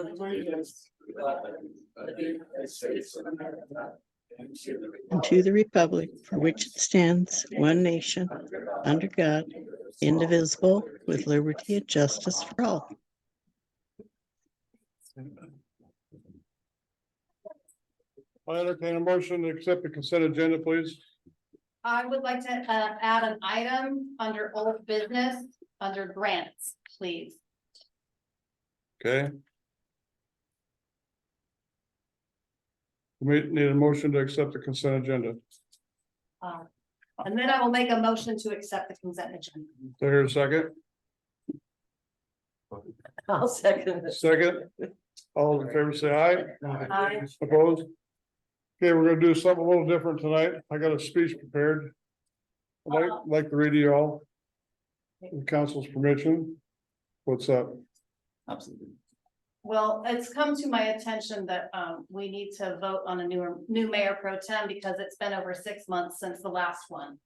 allegiance to the flag of the United States of America and to the republic for which it stands, one nation, under God, indivisible, with liberty and justice for all. I entertain a motion to accept the consent agenda, please. I would like to add an item under old business, under grants, please. Okay. We need a motion to accept the consent agenda. And then I will make a motion to accept the consent agenda. Do I hear a second? I'll second it. Second. All in favor, say aye. Aye. Opposed? Okay, we're gonna do something a little different tonight. I got a speech prepared. I'd like to read to you all. With council's permission. What's up? Absolutely. Well, it's come to my attention that we need to vote on a new mayor pro tem because it's been over 6 months since the last one.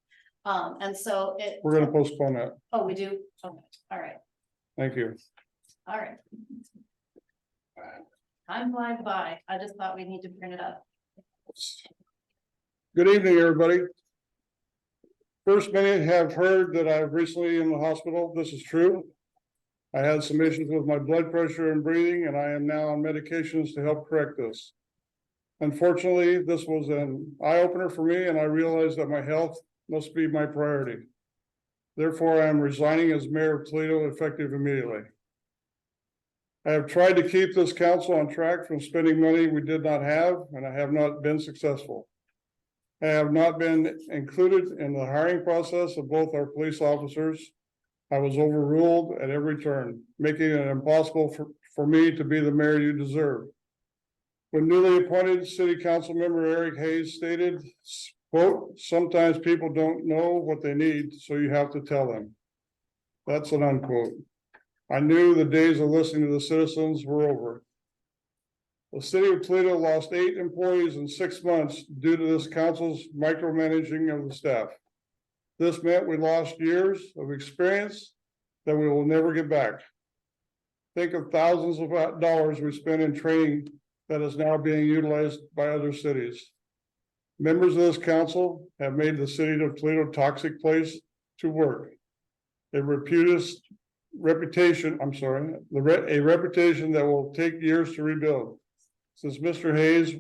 And so We're gonna postpone that. oh, we do? Okay, all right, Thank you. all right. Time flies by. I just thought we need to bring it up. Good evening, everybody. First, many have heard that I've recently in the hospital. This is true. I had some issues with my blood pressure and breathing, and I am now on medications to help correct this. Unfortunately, this was an eye-opener for me, and I realized that my health must be my priority. Therefore, I am resigning as mayor of Toledo effective immediately. I have tried to keep this council on track from spending money we did not have, and I have not been successful. I have not been included in the hiring process of both our police officers. I was overruled at every turn, making it impossible for me to be the mayor you deserve. When newly appointed city council member Eric Hayes stated, quote, "Sometimes people don't know what they need, so you have to tell them." That's an unquote. I knew the days of listening to the citizens were over. The city of Toledo lost 8 employees in 6 months due to this council's micromanaging of the staff. This meant we lost years of experience that we will never get back. Think of thousands of dollars we spent in training that is now being utilized by other cities. Members of this council have made the city of Toledo a toxic place to work. A reputation that will take years to rebuild. Since Mr. Hayes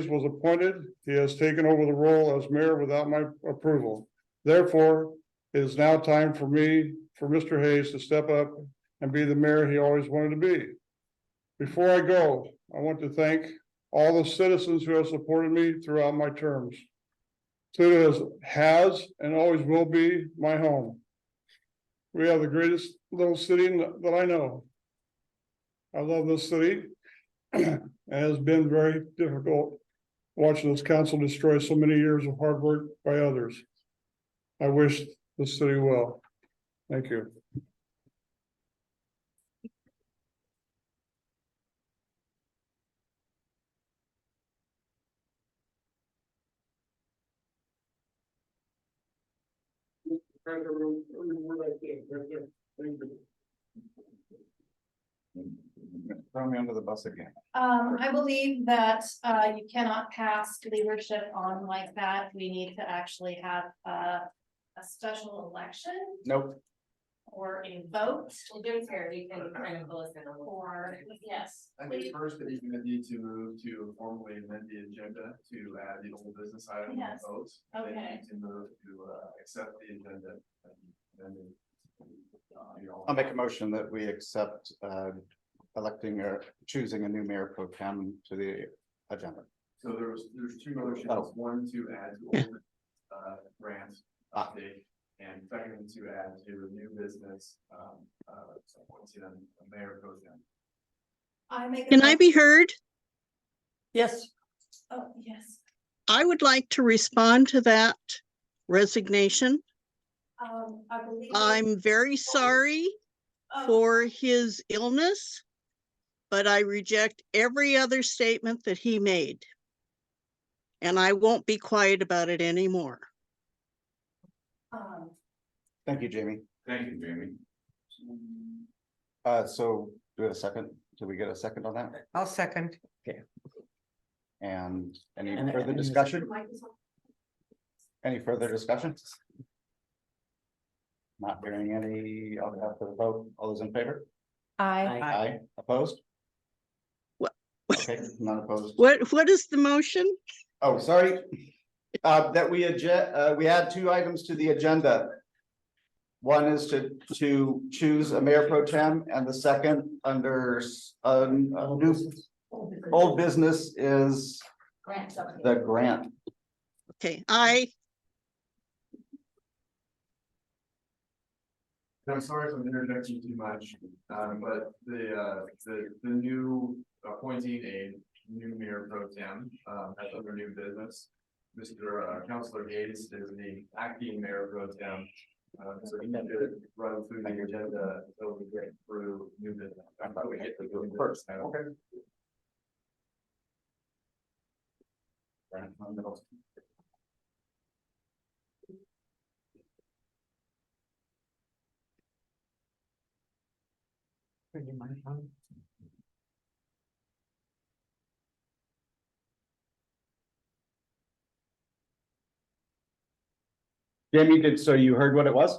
was appointed, he has taken over the role as mayor without my approval. Therefore, it is now time for Mr. Hayes to step up and be the mayor he always wanted to be. Before I go, I want to thank all the citizens who have supported me throughout my terms. Toledo has and always will be my home. We have the greatest little city that I know. I love this city. And it has been very difficult watching this council destroy so many years of hard work by others. I wish the city well. Thank you. Throw me under the bus again. I believe that you cannot pass leadership on like that. We need to actually have a special election Nope. or a vote. Well, do it here, you can kind of listen. Or, yes, I think first that he's gonna need to move to formally amend the agenda to add the old business item and Yes. votes. And then Okay. you can move to accept the agenda. And then, I'll make a motion that we accept electing or choosing a new mayor pro tem to the agenda. So there's 2 motions, Oh. one to add to old grants update. And second to add to new business, appointing a mayor pro tem. I make. Can I be heard? Yes. Oh, yes. I would like to respond to that resignation. I believe. I'm very sorry Oh, for his illness, but I reject every other statement that he made. And I won't be quiet about it anymore. Thank you, Jamie. Thank you, Jamie. So we have a second? Did we get a second on that? I'll second. And any And- further and- discussion? Any further discussion? Not hearing any, I'll have to vote. All those in favor? Aye. Opposed? What? Okay, none opposed. What is the motion? Oh, sorry. That we add two items to the agenda. One is to choose a mayor pro tem, and the second under new old business is Grant something. the grant. Okay, I'm sorry if I'm interjecting too much, but the new appointing a new mayor pro tem, as under new business. Mr. Councilor Hayes is the acting mayor pro tem. So he could run through the agenda until we get through new business. I thought we get to do it first. Okay. Jamie, so you heard what it was?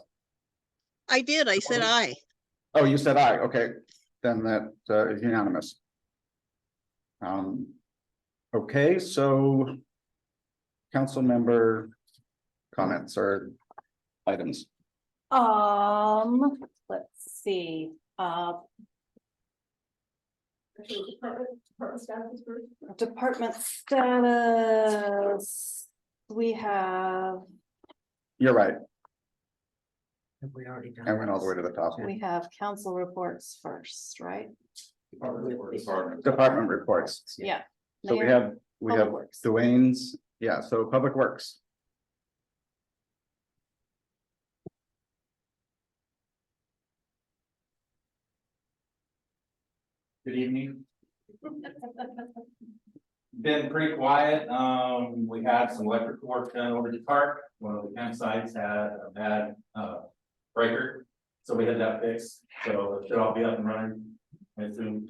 I did. I said aye. Oh, you said aye, okay, then that is unanimous. Okay, so. Council member comments or items. Let's see, department status. We have, You're right, Have we already done? I went all the way to the top. we have council reports first, right? Department reports. Yeah. So we Mayor, have Public Works. Dwayne's, yeah, so Public Works. Good evening. Been pretty quiet. We had some electrical work done over the park. One of the campsites had a bad breaker. So we had that fixed. So it should all be up and running. And soon,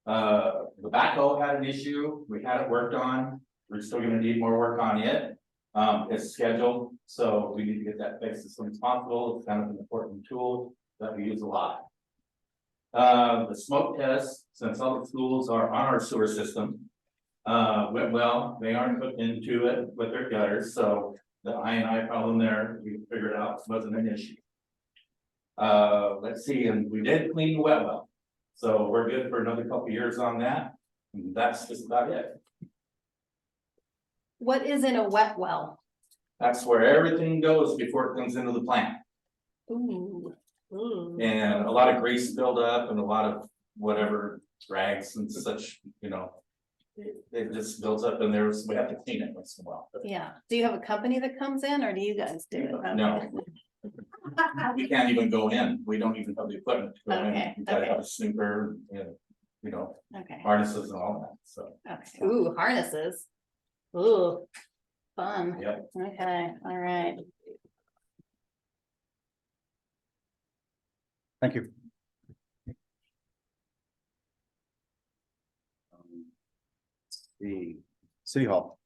the backhoe had an issue. We had it worked on. We're still gonna need more work on it. It's scheduled, so we need to get that fixed as soon as possible. It's kind of an important tool that we use a lot. The smoke test, since all the schools are on our sewer system, went well. They aren't hooked into it with their gutters, so the I&I problem there, we figured out wasn't an issue. Let's see, and we did clean the wet well, so we're good for another couple years on that. And that's just about it. What is in a wet well? That's where everything goes before it comes into the plant. Ooh. And a lot of grease build up and a lot of whatever rags and such, it just builds up in there, so we have to clean it once in a while. Yeah, do you have a company that comes in or do you guys do it? No. We can't even go in, we don't even have the equipment to go in, Okay, you gotta okay. have a snooper, and, Okay, harnesses and all that, so. okay, ooh, harnesses. Ooh, fun, Yep, okay, all right. Thank you. The City Hall.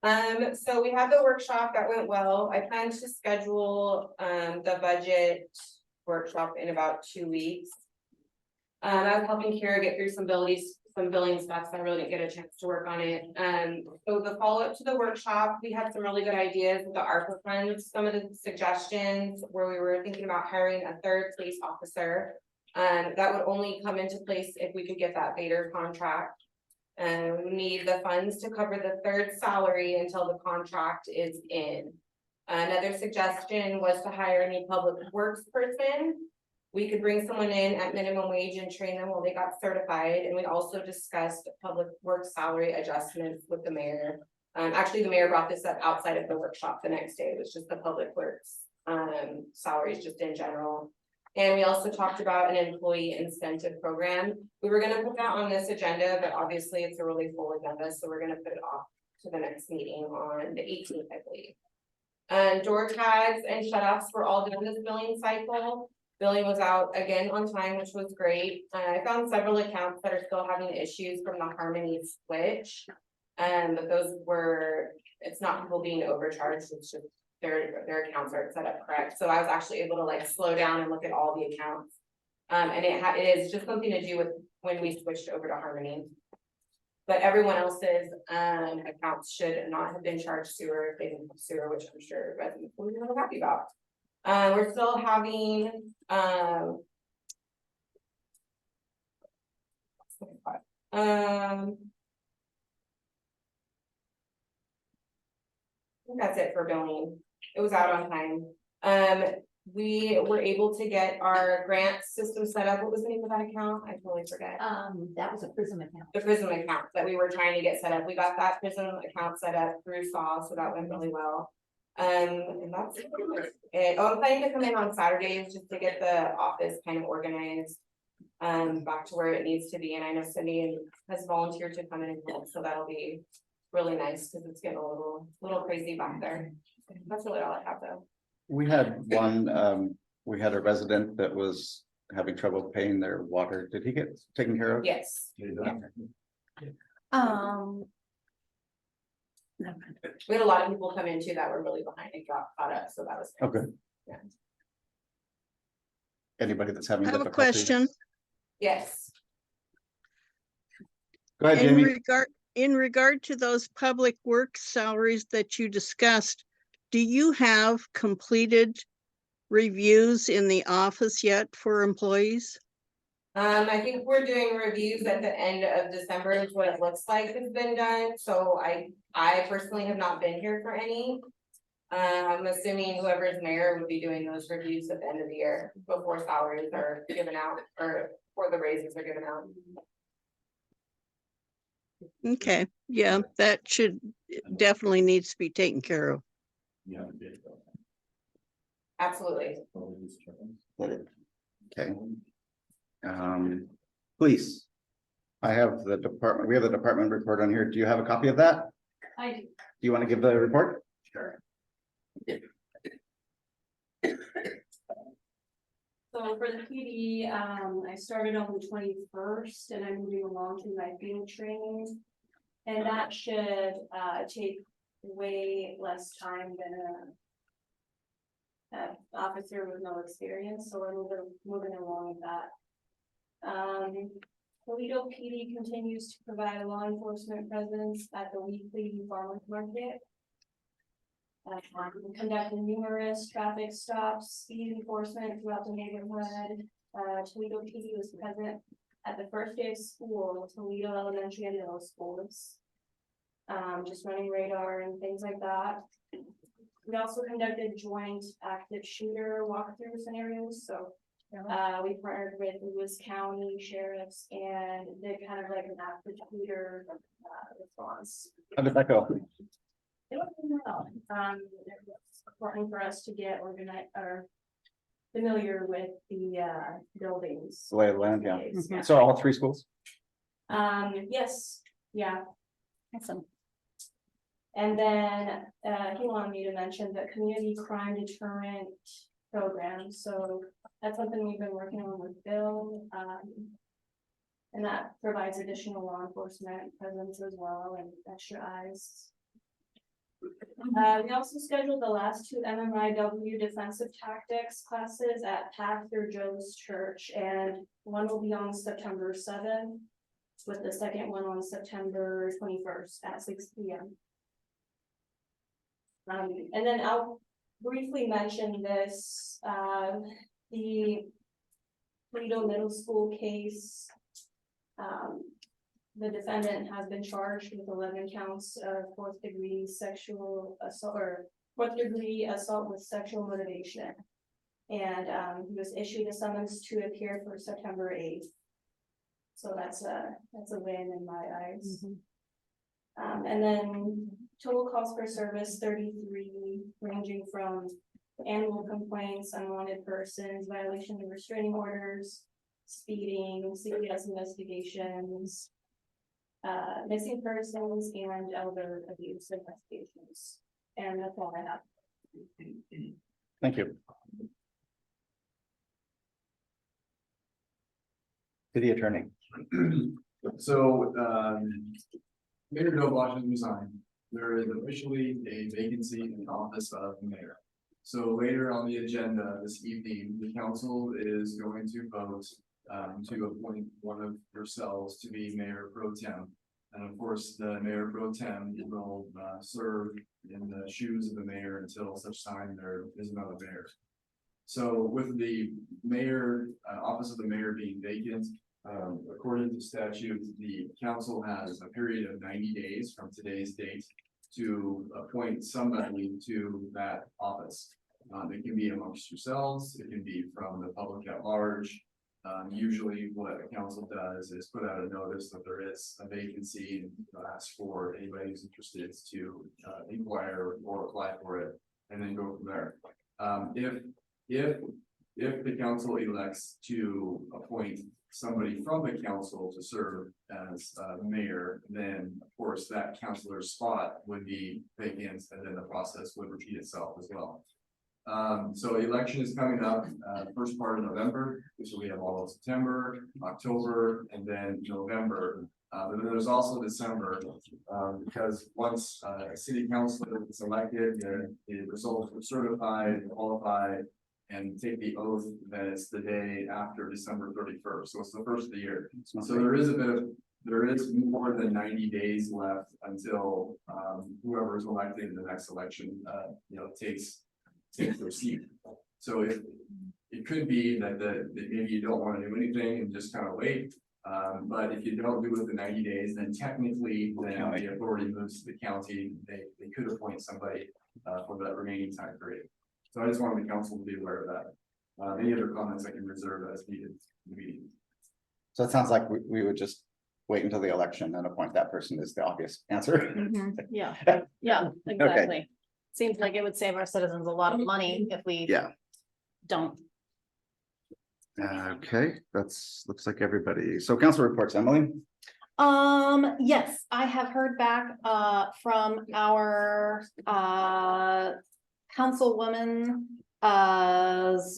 So we had the workshop that went well. I plan to schedule, the budget workshop in about 2 weeks. I was helping Kara get through some billing stuff, so I really didn't get a chance to work on it. So the follow-up to the workshop, we had some really good ideas with the ARPA funds. Some of the suggestions where we were thinking about hiring a third police officer. That would only come into place if we could get that Vader contract. We need the funds to cover the third salary until the contract is in. Another suggestion was to hire a new public works person. We could bring someone in at minimum wage and train them while they got certified, and we also discussed public works salary adjustments with the mayor. Actually, the mayor brought this up outside of the workshop the next day. It was just the public works salaries just in general. And we also talked about an employee incentive program. We were gonna put that on this agenda, but obviously it's a really full agenda, so we're gonna put it off to the next meeting on the 18th, I believe. Door tags and shut offs were all done this billing cycle. Billing was out again on time, which was great. I found several accounts that are still having issues from the Harmony switch. But those were, it's not people being overcharged, it's just their accounts aren't set up correct. So I was actually able to like slow down and look at all the accounts. And it is just something to do with when we switched over to Harmony. But everyone else's accounts should not have been charged sewer, if they didn't have sewer, which I'm sure residents will be really happy about. We're still having I think that's it for billing. It was out on time. We were able to get our grant system set up. What was the name of that account? I totally forget. That was a Prism account. The Prism account that we were trying to get set up. We got that Prism account set up through SAW, so that went really well. And that's it. Oh, I'm planning to come in on Saturdays just to get the office kind of organized. Back to where it needs to be, and I know Cindy has volunteered to come in and help, so that'll be really nice, because it's getting a little crazy back there. That's really all I have though. We had we had a resident that was having trouble paying their water. Did he get taken care of? Yes, No. we had a lot of people come in too that were really behind and got caught up, so that was. nice. Okay. Yeah. Anybody that's having I have a difficulty? question. Yes, Go ahead, In Jamie. regard to those public works salaries that you discussed, do you have completed reviews in the office yet for employees? I think we're doing reviews at the end of December is what it looks like has been done, so I personally have not been here for any. I'm assuming whoever's mayor would be doing those reviews at the end of the year before salaries are given out or before the raises are given out. Okay, yeah, that should definitely needs to be taken care of. Absolutely. Okay. Police. I have the department, we have the department report on here. Do you have a copy of that? I do. Do you want to give the report? Sure. So for the PD, I started on the 21st and I'm moving along to my field training. And that should take way less time than a officer with no experience, so we're moving along with that. Toledo PD continues to provide a law enforcement presence at the weekly farmers market. Conducting numerous traffic stops, speed enforcement throughout the neighborhood. Toledo PD was present at the first day of school, Toledo Elementary and Middle Schools. Just running radar and things like that. We also conducted joint active shooter walkthrough scenarios, so we partnered with Lewis County sheriffs and did kind of like an active shooter response. How did that go? It was well. It was important for us to get organized or familiar with the buildings. The lay of the land, yeah. Yeah. So all three schools? Yes, yeah. Awesome. And then he wanted me to mention the community crime deterrent program, so that's something we've been working on with Bill. And that provides additional law enforcement presence as well and extra eyes. We also scheduled the last two MMIW defensive tactics classes at Pastor Joe's Church, and one will be on September 7th, with the second one on September 21st at 6 p.m. And then I'll briefly mention this, the Toledo Middle School case. The defendant has been charged with 11 counts of fourth-degree sexual assault or fourth-degree assault with sexual motivation. And he was issued a summons to appear for September 8th. So that's a win in my eyes. And then total calls for service 33, ranging from animal complaints, unwanted persons, violation of restraining orders, speeding, CPS investigations, missing persons, and elder abuse investigations. And that's all I have. Thank you. City Attorney. So, Mayor Bill Washington resigned. There is officially a vacancy in the office of mayor. So later on the agenda this evening, the council is going to vote to appoint one of yourselves to be mayor pro tem. And of course, the mayor pro tem will serve in the shoes of the mayor until such time there is another mayor. So with the mayor, office of the mayor being vacant, according to statute, the council has a period of 90 days from today's date to appoint somebody to that office. It can be amongst yourselves, it can be from the public at large. Usually what the council does is put out a notice that there is a vacancy and ask for anybody who's interested to inquire or apply for it, and then go from there. If the council elects to appoint somebody from the council to serve as mayor, then of course that councilor's spot would be vacant, and then the process would repeat itself as well. So election is coming up, first part of November, so we have all of September, October, and then November. But then there's also December, because once a city councilor is elected, the results are certified, qualified, and take the oath, then it's the day after December 31st, so it's the first of the year. So there is more than 90 days left until whoever is elected in the next election, takes their seat. So it could be that maybe you don't want to do anything and just kind of wait. But if you don't do it the 90 days, then technically then the authority moves to the county. They could appoint somebody for that remaining time period. So I just wanted the council to be aware of that. Any other comments I can reserve as needed in the meeting. So it sounds like we would just wait until the election and appoint that person is the obvious answer. Yeah, yeah, exactly. Seems like it would save our citizens a lot of money if we Yeah. don't. Okay, looks like everybody. So council reports, Emily? Yes, I have heard back from our councilwoman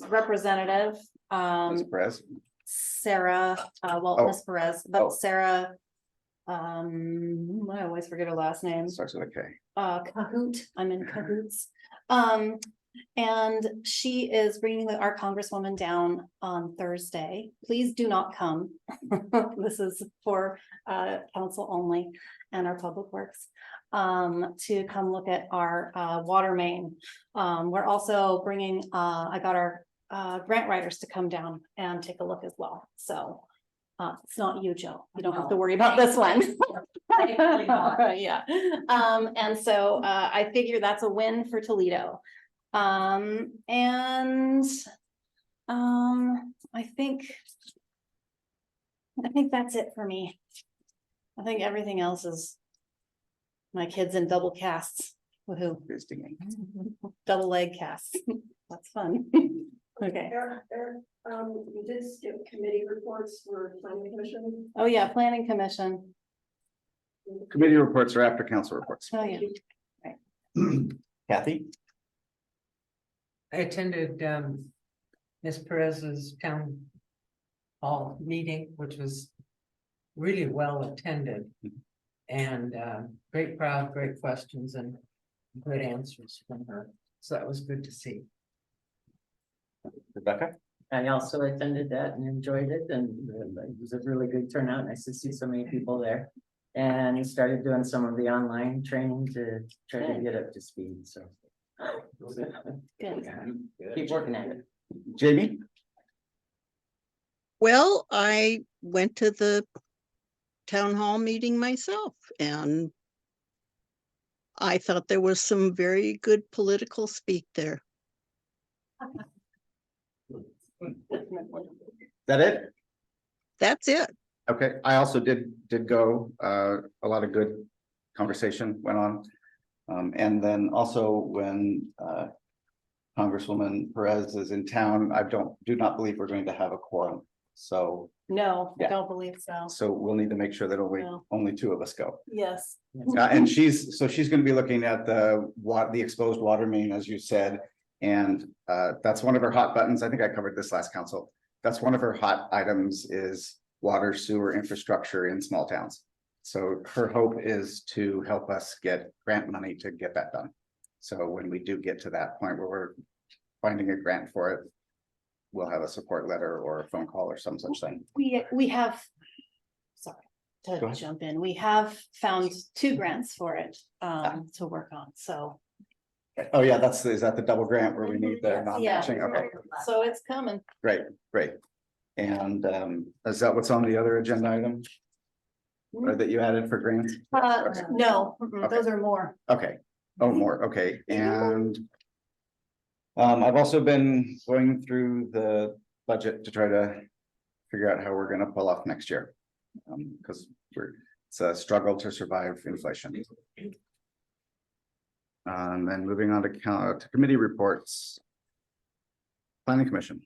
representative, Ms. Perez? Sarah, Oh. Miss Perez, Oh. but Sarah. I always forget her last name. Starts with a K. Cahoot, I'm in cahoots. And she is bringing our congresswoman down on Thursday. Please do not come. This is for council only and our public works. To come look at our water main. We're also bringing, I got our grant writers to come down and take a look as well. So it's not you, Joe. You don't have to worry about this one. Yeah. And so I figure that's a win for Toledo. And I think that's it for me. I think everything else is my kids in double casts. Woohoo. Double leg casts. That's fun. Okay. You did skip committee reports for planning commission. Oh, yeah, planning commission. Committee reports are after council reports. Oh, yeah. Kathy? I attended Ms. Perez's town hall meeting, which was really well attended. And great crowd, great questions, and good answers from her. So that was good to see. Rebecca? I also attended that and enjoyed it, and it was a really good turnout. Nice to see so many people there. And started doing some of the online training to try to get up to speed, so. Good. Keep working at it. Jamie? Well, I went to the town hall meeting myself, and I thought there was some very good political speak there. That it? That's it. Okay, I also did go, a lot of good conversation went on. And then also when Congresswoman Perez is in town, I do not believe we're going to have a quorum. So No, I Yeah. don't believe so. we'll need to make sure that No. only two of us go. Yes. And she's gonna be looking at the exposed water main, as you said. And that's one of her hot buttons. I think I covered this last council. That's one of her hot items is water sewer infrastructure in small towns. So her hope is to help us get grant money to get that done. So when we do get to that point where we're finding a grant for it, we'll have a support letter or a phone call or some such thing. We have, sorry Go to ahead. jump in, we have found 2 grants for it to work on, so. Oh, yeah, is that the double grant where we need the non-matching? Okay, So it's coming. great, great. And is that what's on the other agenda item? Or that you added for grants? No, Okay. those are more. Okay, oh, more, okay, and I've also been going through the budget to try to figure out how we're gonna pull off next year. Because it's a struggle to survive inflation. And then moving on to committee reports. Planning Commission.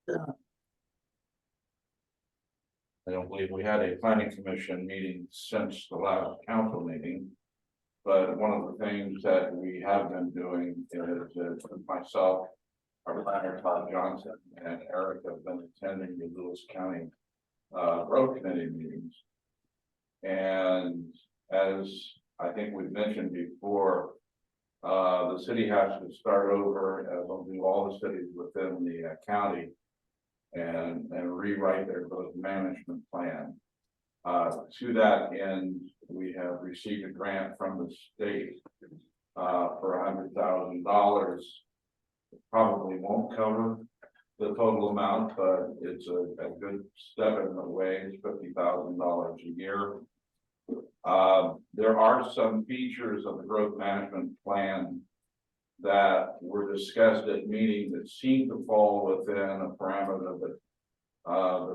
I don't believe we had a planning commission meeting since the last council meeting. But one of the things that we have been doing is myself, our planner Todd Johnson and Eric have been attending the Lewis County road committee meetings. And as I think we've mentioned before, the city has to start over, as will do all the cities within the county, and rewrite their growth management plan. To that end, we have received a grant from the state for $100,000. Probably won't cover the total amount, but it's a good step in the way. It's $50,000 a year. There are some features of the growth management plan that were discussed at meeting that seem to fall within a parameter that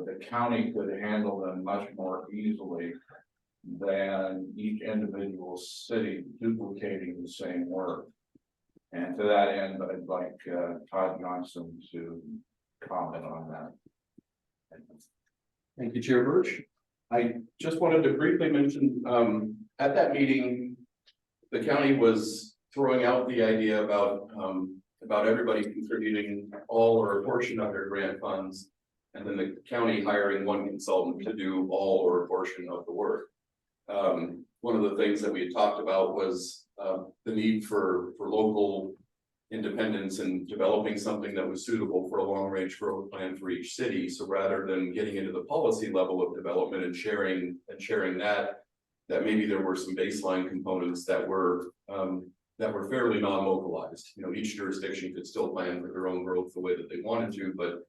the county could handle them much more easily than each individual city duplicating the same work. And to that end, I'd like Todd Johnson to comment on that. Thank you, Chair Birch. I just wanted to briefly mention, at that meeting, the county was throwing out the idea about everybody contributing all or a portion of their grant funds, and then the county hiring one consultant to do all or a portion of the work. One of the things that we had talked about was the need for local independence and developing something that was suitable for a long-range growth plan for each city. So rather than getting into the policy level of development and sharing that maybe there were some baseline components that were fairly non-localized. You know, each jurisdiction could still plan for their own growth the way that they wanted to, but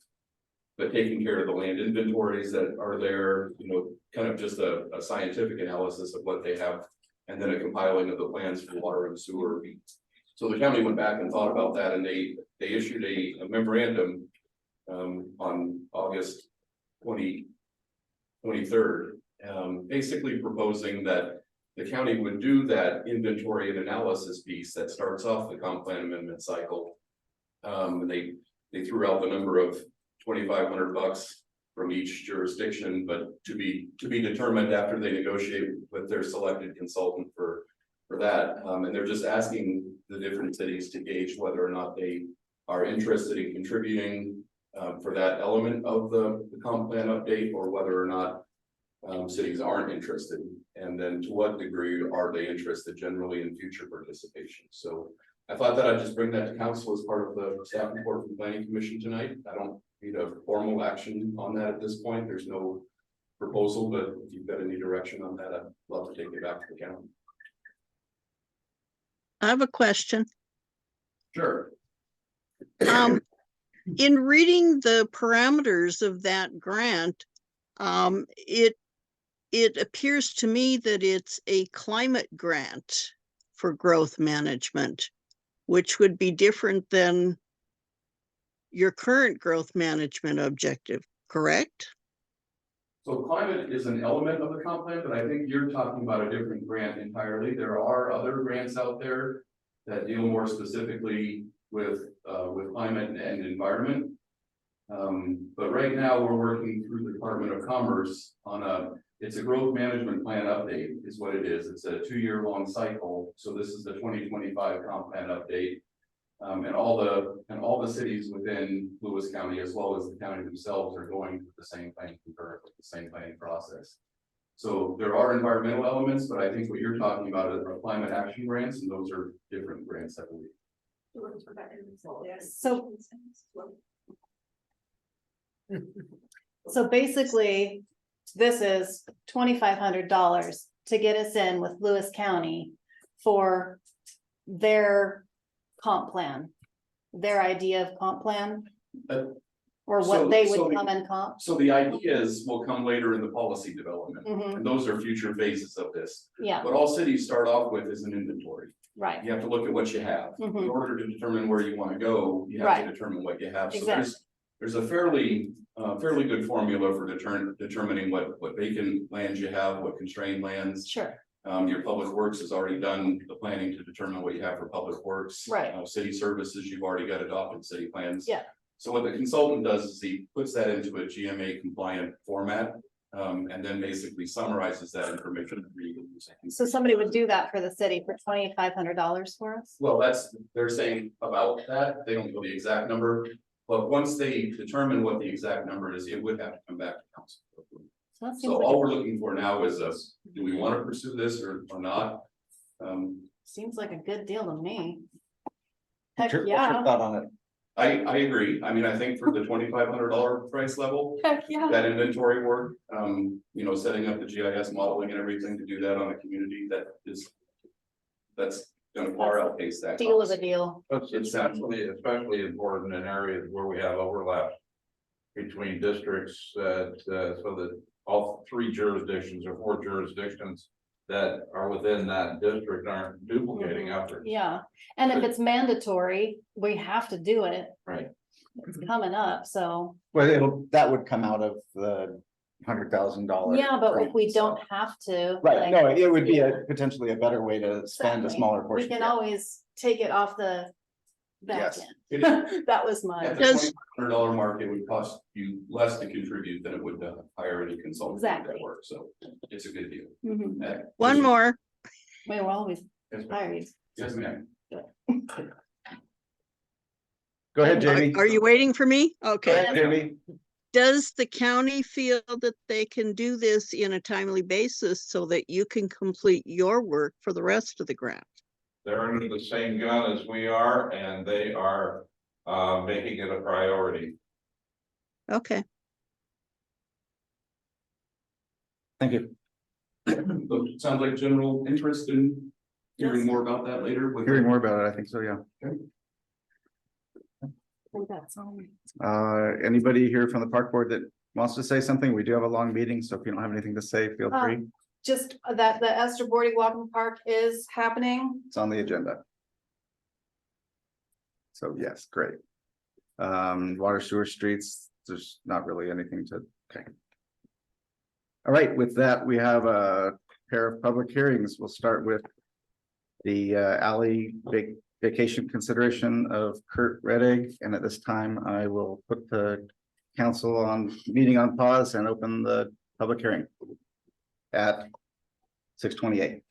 taking care of the land inventories that are there, you know, kind of just a scientific analysis of what they have, and then a compiling of the plans for water and sewer. So the county went back and thought about that, and they issued a memorandum on August 23rd, basically proposing that the county would do that inventory and analysis piece that starts off the comp plan amendment cycle. And they threw out the number of $2,500 from each jurisdiction, but to be determined after they negotiate with their selected consultant for that. And they're just asking the different cities to gauge whether or not they are interested in contributing for that element of the comp plan update, or whether or not cities aren't interested, and then to what degree are they interested generally in future participation. So I thought that I'd just bring that to council as part of the staff report from the Planning Commission tonight. I don't need a formal action on that at this point. There's no proposal, but if you've got any direction on that, I'd love to take it back to the county. I have a question. Sure. In reading the parameters of that grant, it appears to me that it's a climate grant for growth management, which would be different than your current growth management objective, correct? So climate is an element of the comp plan, but I think you're talking about a different grant entirely. There are other grants out there that deal more specifically with climate and environment. But right now we're working through the Department of Commerce on it's a growth management plan update is what it is. It's a 2-year long cycle. So this is the 2025 comp plan update. And all the cities within Lewis County, as well as the county themselves, are going through the same thing concurrently, the same planning process. So there are environmental elements, but I think what you're talking about are climate action grants, and those are different grants, I believe. So basically, this is $2,500 to get us in with Lewis County for their comp plan, their idea of comp plan. Or what they would come and comp. So the ideas will come later in the policy development, Mhm. and those are future phases of this. Yeah, What all cities start off with is an inventory. right, You have to look at what you have. In Mhm. order to determine where you want to go, you have Right. to determine what you have. So Exactly. there's a fairly good formula for determining what vacant lands you have, what constrained lands. sure, Your public works has already done the planning to determine what you have for public works. Right. City services, you've already got adopted city plans. Yeah. So what the consultant does is he puts that into a GMA compliant format, and then basically summarizes that information. so somebody would do that for the city for $2,500 for us? Well, they're saying about that, they don't know the exact number, but once they determine what the exact number is, it would have to come back to council. So that seems So like, all we're looking for now is do we want to pursue this or not? seems like a good deal to me. Heck, What's your yeah, thought on it? I agree. I mean, I think for the $2,500 price level, heck, yeah. that inventory work, setting up the GIS modeling and everything to do that on a community that's gonna far outpace that. Deal of cost. a deal. It's especially important in areas where we have overlap between districts, so that all three jurisdictions or four jurisdictions that are within that district aren't duplicating efforts. Yeah, and if it's mandatory, we have to do it. Right. It's coming up, so, Well, that would come out of the $100,000. yeah, but if grant, we so- don't have to. Right, like, no, it would be potentially a better way to spend a Exactly. smaller We portion. can yeah. always take it off the back Yes. end. That was my, At the Does- $2,500 mark, it would cost you less to contribute than it would to hire any consultant to do Exactly. that work, so it's a good deal. Mhm. One more. we will always Yes, ma'am. hire you. Yes, ma'am. Go ahead, Jamie. Are you waiting for me? Go Okay. ahead, Jamie. Does the county feel that they can do this in a timely basis so that you can complete your work for the rest of the grant? They're under the same gun as we are, and they are making it a priority. Okay. Thank you. Sounds like general interest in hearing Yes. more about that later. with- Hearing more about it, I think so, yeah. I think that's all. Anybody here from the park board that wants to say something? We do have a long meeting, so if you don't have anything to say, feel free. Just that the Esther Boarding Walking Park is happening. It's on the agenda. So yes, great. Water sewer streets, there's not really anything to, okay. All right, with that, we have a pair of public hearings. We'll start with the alley vacation consideration of Kurt Reddick, and at this time, I will put the council on meeting on pause and open the public hearing at 6:28.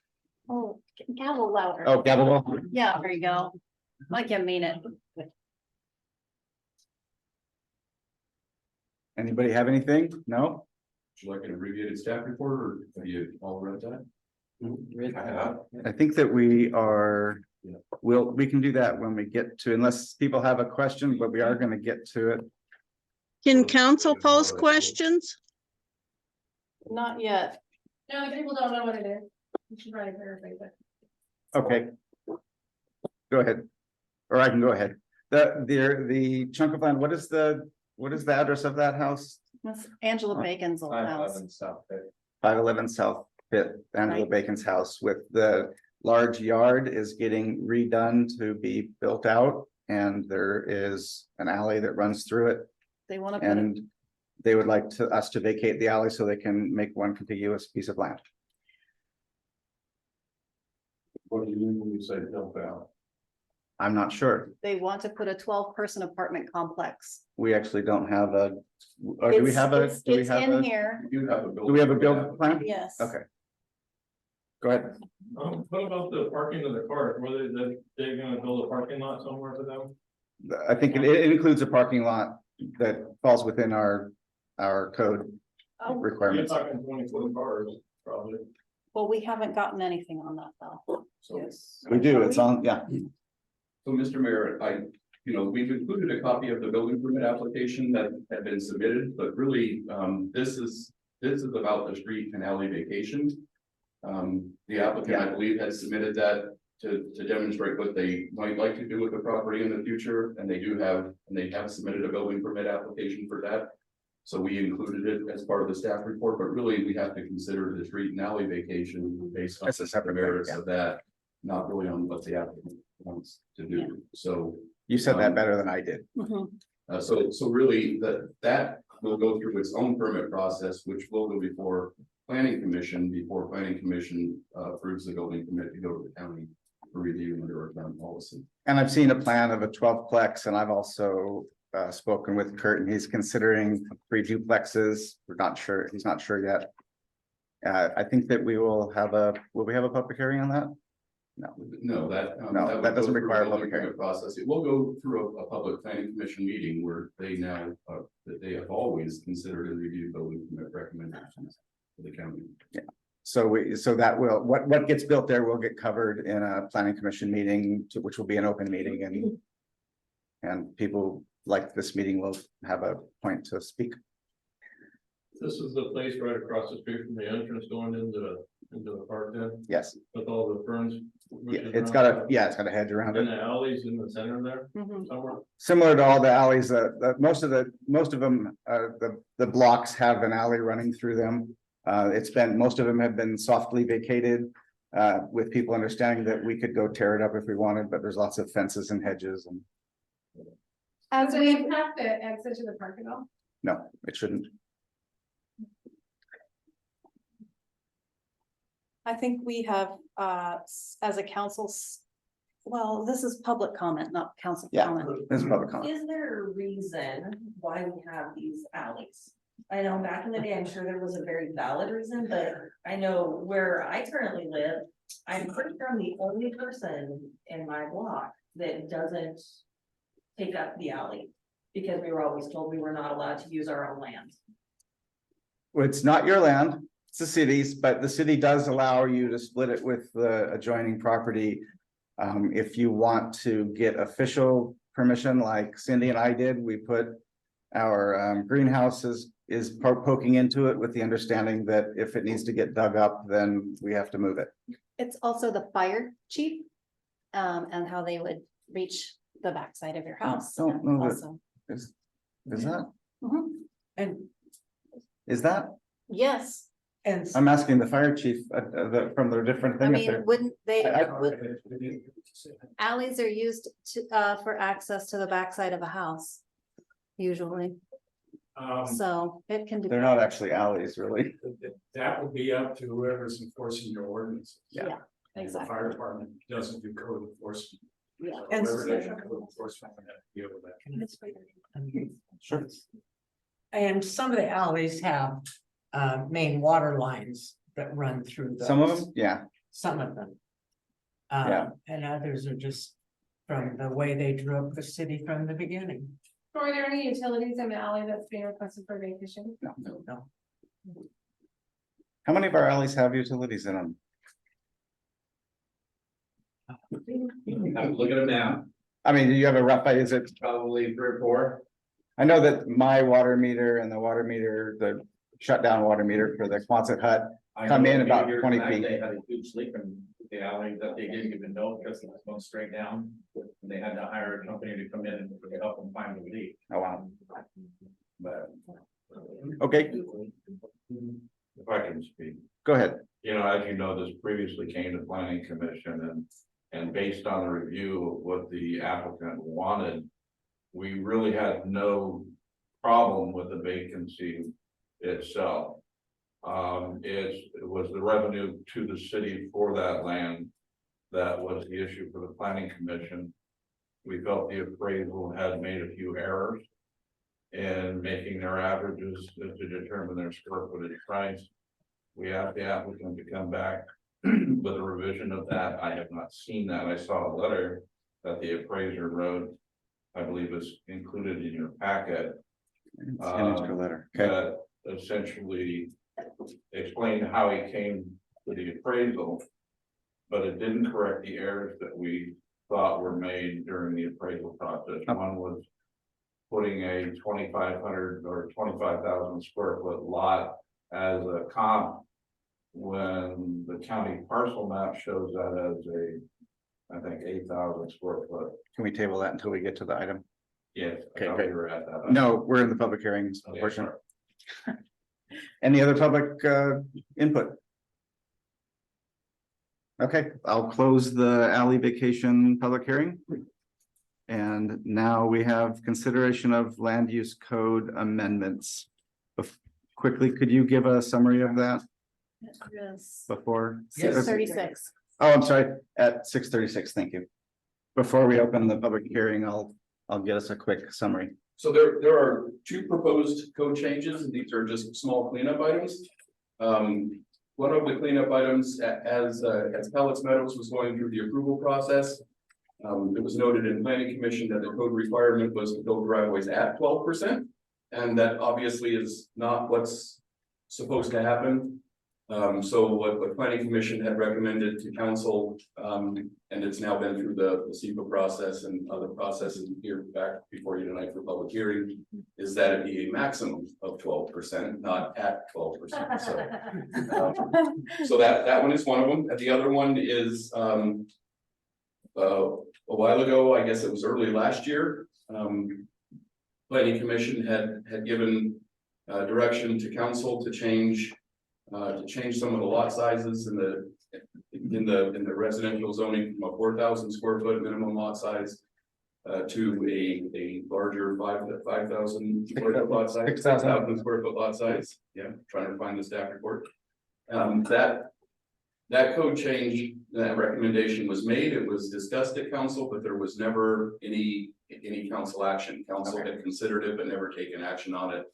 Oh, gavel louder. Oh, gavel. Yeah, there you go. I can mean it. Anybody have anything? No? Would you like an abbreviated staff report, or have you all read that? I have. I think that we can do that when we get to, unless people have a question, but we are gonna get to it. Can council pose questions? Not yet. No, people don't know what it is. You should write it there. Okay. Go ahead. Or I can go ahead. The chunk of land, what is the address of that house? That's Angela Bacon's old house. 511 South Fifth, Angela Right. Bacon's house with the large yard is getting redone to be built out. And there is an alley that runs through it. They want to put it, And they would like us to vacate the alley so they can make one contiguous piece of land. What do you mean when you say built out? I'm not sure. they want to put a 12-person apartment complex. We actually don't have a, or do we It's- have a, it's- do we It's have in a, here. You have a. do we have a build plan? Yes. Okay. Go ahead. What about the parking of the cars? Were they gonna build a parking lot somewhere for them? I think it includes a parking lot that falls within our code Oh, You're requirements. talking 20-foot cars, probably. Well, we haven't gotten anything on that though. So, We do, it's on, yeah. so Mr. Mayor, we've included a copy of the building permit application that had been submitted, but really, this is about the street and alley vacation. The applicant, I believe, has submitted that to demonstrate what they might like to do with the property in the future, and they have submitted a building permit application for that. So we included it as part of the staff report, but really we have to consider the street and alley vacation based on That's a separate the merits thing, yeah. of that, not really on what the applicant wants to do. So, You said that better than I did. Mhm. so really that will go through its own permit process, which will go before planning commission, approves the building permit to go to the county for review under our town policy. And I've seen a plan of a 12-plex, and I've also spoken with Kurt, and he's considering 3 duplexes. We're not sure, he's not sure yet. I think that will we have a public hearing on that? No. No, that. No, would that doesn't go through require a building public hearing. permit process. It will go through a public planning commission meeting where they now, that they have always considered and reviewed building permit recommendations for the county. So that will, what gets built there will get covered in a planning commission meeting, which will be an open meeting, and people like this meeting will have a point to speak. This is the place right across the street from the entrance going into the park then, Yes, with all the ferns. yeah, it's got a hedge around And it. the alleys in the center there Mhm. somewhere. Similar to all the alleys, most of them, the blocks have an alley running through them. Most of them have been softly vacated, with people understanding that we could go tear it up if we wanted, but there's lots of fences and hedges and As So we, you have to exit to the park at all? no, it shouldn't. I think we have, as a council, well, this is public comment, not council Yeah. comment. This is public comment. Is there a reason why we have these alleys? I know back in the day, I'm sure there was a very valid reason, but I know where I currently live, I'm pretty sure I'm the only person in my block that doesn't take up the alley. Because we were always told we were not allowed to use our own land. Well, it's not your land, it's the city's, but the city does allow you to split it with the adjoining property. If you want to get official permission, like Cindy and I did, we put our greenhouses is poking into it with the understanding that if it needs to get dug up, then we have to move it. It's also the fire chief, and how they would reach the backside of your house. don't know that- also. Is that, Mhm. And, is that? Yes, and I'm asking the fire chief from the different I thing. if mean, they're- wouldn't they, I- alleys are used to, for access to the backside of a house. Usually, so it can. They're not actually alleys, really. That would be up to whoever's enforcing your ordinance. Yeah, And the exactly. fire department doesn't do code enforcement. Yeah. So And whoever does code enforcement would have to deal with that. Sure. And some of the alleys have main water lines that run through those. Some of them, yeah. Some of them. Yeah. And others are just from the way they drew up the city from the beginning. Are there any utilities in the alley that's being requested for vacation? No. How many of our alleys have utilities in them? Look at them now, I mean, do you have a rough, is it, probably 3 or 4. I know that my water meter and the water meter, the shutdown water meter for the Quonset hut, I Come know in a few about years 20 back, feet. They had a huge leak in the alley that they didn't even know because it was going straight down. And they had to hire a company to come in and help them find the leak, oh wow, but. okay, If I can speak. go ahead. You know, as you know, this previously came to planning commission and based on the review of what the applicant wanted. We really had no problem with the vacancy itself. It was the revenue to the city for that land. That was the issue for the planning commission. We felt the appraisal had made a few errors. In making their averages to determine their square footage price. We asked the applicant to come back with a revision of that. I have not seen that. I saw a letter that the appraiser wrote. I believe is included in your packet. Letter, okay, That essentially explained how he came to the appraisal. But it didn't correct the errors that we thought were made during the appraisal process. One was putting a 2,500 or 25,000 square foot lot as a comp, when the county parcel map shows that as a, I think, 8,000 square foot. can we table that until we get to the item? Yes. I Okay, thought great. we were at that. No, we're in the public hearings Okay, portion. sorry. Any other public input? Okay, I'll close the Alley Vacation public hearing. And now we have consideration of land use code amendments. Quickly, could you give a summary of that Yes. before? 6:36. Oh, I'm sorry, at 6:36, thank you. Before we open the public hearing, I'll get us a quick summary. So there are two proposed code changes, and these are just small cleanup items. One of the cleanup items, as Pellets Meadows was going through the approval process. It was noted in planning commission that the code requirement was to build driveways at 12%. And that obviously is not what's supposed to happen. So what planning commission had recommended to council, and it's now been through the SEPA process and other processes here back before you tonight for public hearing, is that it be a maximum of 12%, not at 12%. So that one is one of them. And the other one is, a while ago, I guess it was early last year, planning commission had given direction to council to change some of the lot sizes in the residential zoning from a 4,000 square foot minimum lot size to a larger 5,000 square foot lot size, 6,000 square foot lot size. Yeah, trying to find the staff report. That code change, that recommendation was made. It was discussed at council, but there was never any council action. Council had considered it, but never taken action on it.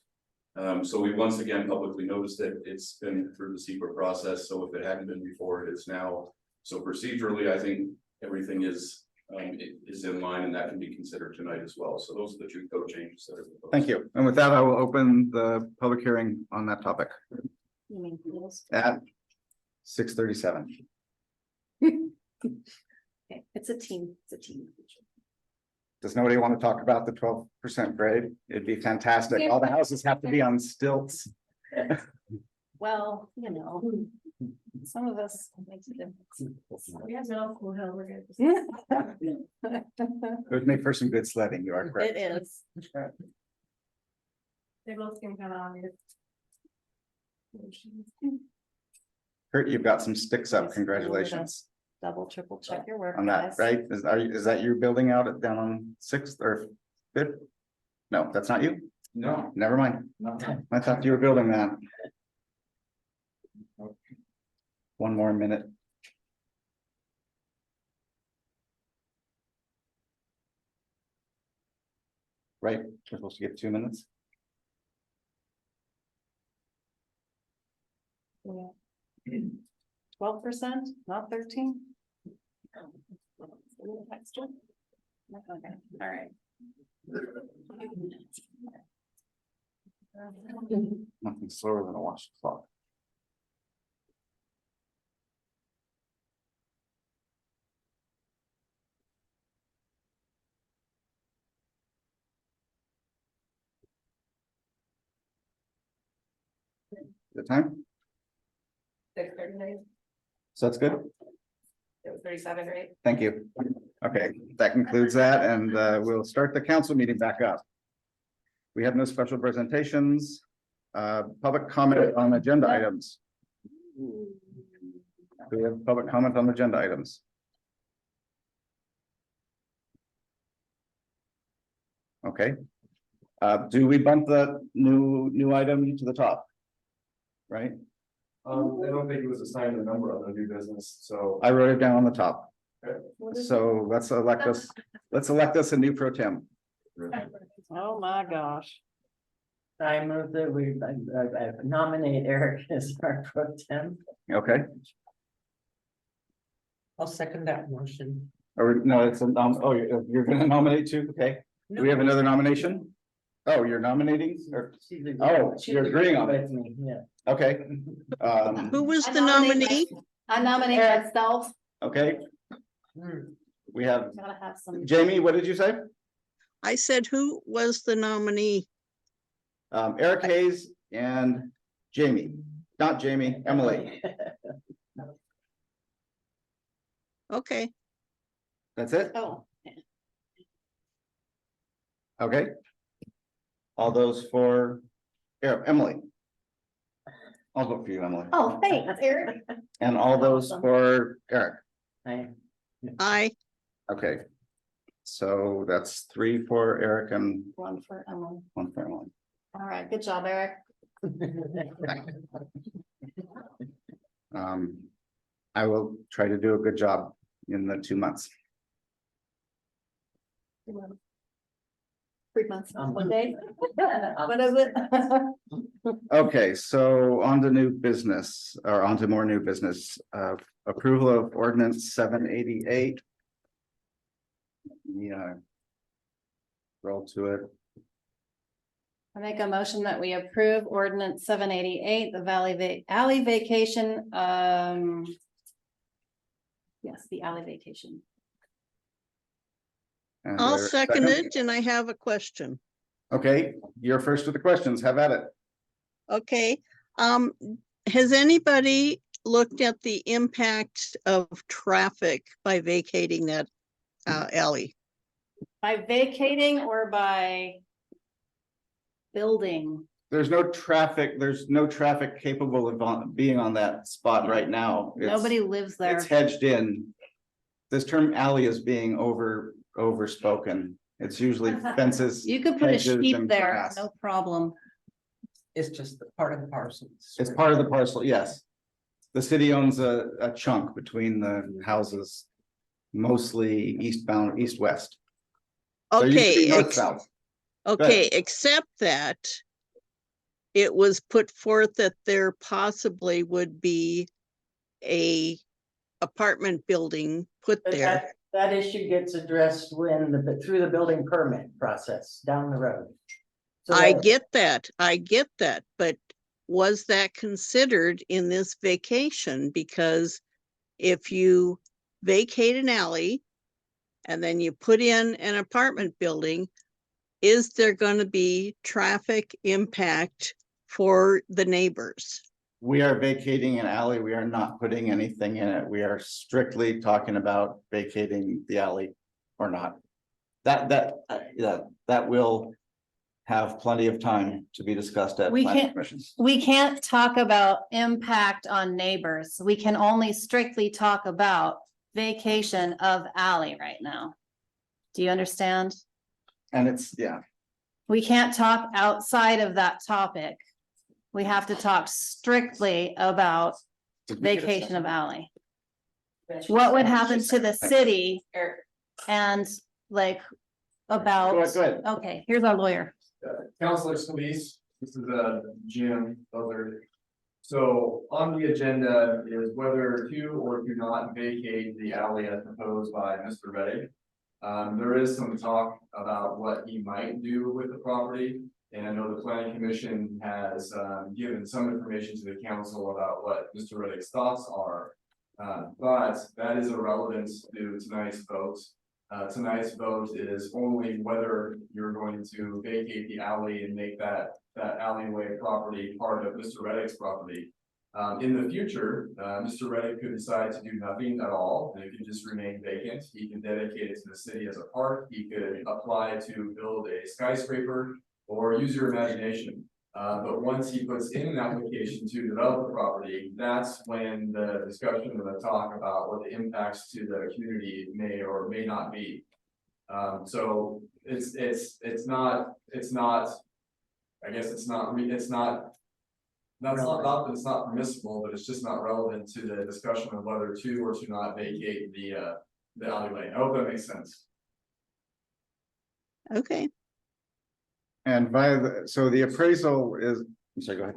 So we once again publicly noticed that it's been through the SEPA process. So if it hadn't been before, it is now. So procedurally, I think everything is in line, and that can be considered tonight as well. So those are the two code changes that are proposed. Thank you. And with that, I will open the public hearing on that topic You mean those? at 6:37. Okay, it's a team, it's a team. Does nobody want to talk about the 12% grade? It'd be fantastic. All the houses have to be on stilts. Well, you know, some of us makes a difference. We have no clue how we're good. It would make for some good sledding. You are correct. It is. They both seem kind of obvious. Kurt, you've got some sticks up. Congratulations Double, triple check your work. on that, guys. right? Is that you building out it down on 6th or 5th? No, that's not you? No, Never mind. no. I thought you were building that. One more minute. Right, we're supposed to get 2 minutes. Yeah. 12%, not 13? Okay, all right. Nothing slower than a watch clock. The time, 6:39. so that's good. It was 37, right? Thank you. Okay, that concludes that, and we'll start the council meeting back up. We have no special presentations. Public comment on agenda items. Do we have public comment on agenda items? Okay. Do we bump the new item to the top? Right? I don't think it was assigned a number on the new business, so. I wrote it down on the top. Okay. So let's elect us a new pro tem. Oh, my gosh. I move that we nominate Eric as our pro tem. Okay, I'll second that motion. Or no, it's a, oh, you're gonna nominate too? Okay. Do we have another nomination? Oh, you're nominating or, oh, you're agreeing on it. With me, yeah. Okay. Who was I the nominate nominee? I nominate myself. Okay, Hmm. we have Gotta have some. Jamie, what did you say? I said, who was the nominee? Eric Hayes and Jamie, not Jamie, Emily. Okay, That's it? Oh, Okay. All those for Emily. I'll vote for you, Emily. oh, thanks, Eric. And all those Awesome. for Eric. I, Okay. So that's 3 for Eric and One for Emily. 1 for Emily. All right, good job, Eric. I will try to do a good job in the 2 months. 3 months, 1 day. What is it? Okay, so on to new business, or on to more new business, approval of ordinance 788. Yeah. Roll to it. I make a motion that we approve ordinance 788, the alley vacation, yes, the alley vacation. And I'll there- second it, and I have a question. Okay, you're first with the questions. Have at it. Okay, has anybody looked at the impact of traffic by vacating that alley? By vacating or by building? There's no traffic capable of being on that spot right now. It's- Nobody lives there. It's hedged in. This term alley is being overspoken. It's usually fences. You could put a hedges, sheep and there, grass. no problem. It's just part of the parcel. It's part of the parcel, yes. The city owns a chunk between the houses, mostly eastbound, east-west. There used to be Okay, north-south. okay, except that it was put forth that there possibly would be a apartment building put But there. that issue gets addressed through the building permit process down the road. So I that- get that, but was that considered in this vacation? Because if you vacate an alley and then you put in an apartment building, is there going to be traffic impact for the neighbors? We are vacating an alley. We are not putting anything in it. We are strictly talking about vacating the alley or not. That will have plenty of time to be discussed at We planning can't- commissions. We can't talk about impact on neighbors. We can only strictly talk about vacation of alley right now. Do you understand? And it's, yeah, We can't talk outside of that topic. We have to talk strictly about vacation of alley. What would happen to the city Eric, and like go about, ahead. okay, here's our lawyer. Counselor Solis, this is Jim Buzzard. So on the agenda is whether to or to not vacate the alley as proposed by Mr. Reddick. There is some talk about what he might do with the property. And I know the planning commission has given some information to the council about what Mr. Reddick's thoughts are. But that is irrelevant to tonight's vote. Tonight's vote is only whether you're going to vacate the alley and make that alleyway property part of Mr. Reddick's property. In the future, Mr. Reddick could decide to do nothing at all, and it could just remain vacant. He can dedicate it to the city as a park. He could apply to build a skyscraper or use your imagination. But once he puts in an application to develop the property, that's when the discussion and the talk about what the impacts to the community may or may not be. So it's not, I guess it's not, that's not that it's not permissible, but it's just not relevant to the discussion of whether to or to not vacate the alleyway. I hope that makes sense. Okay, And so the appraisal I'm sorry, go ahead.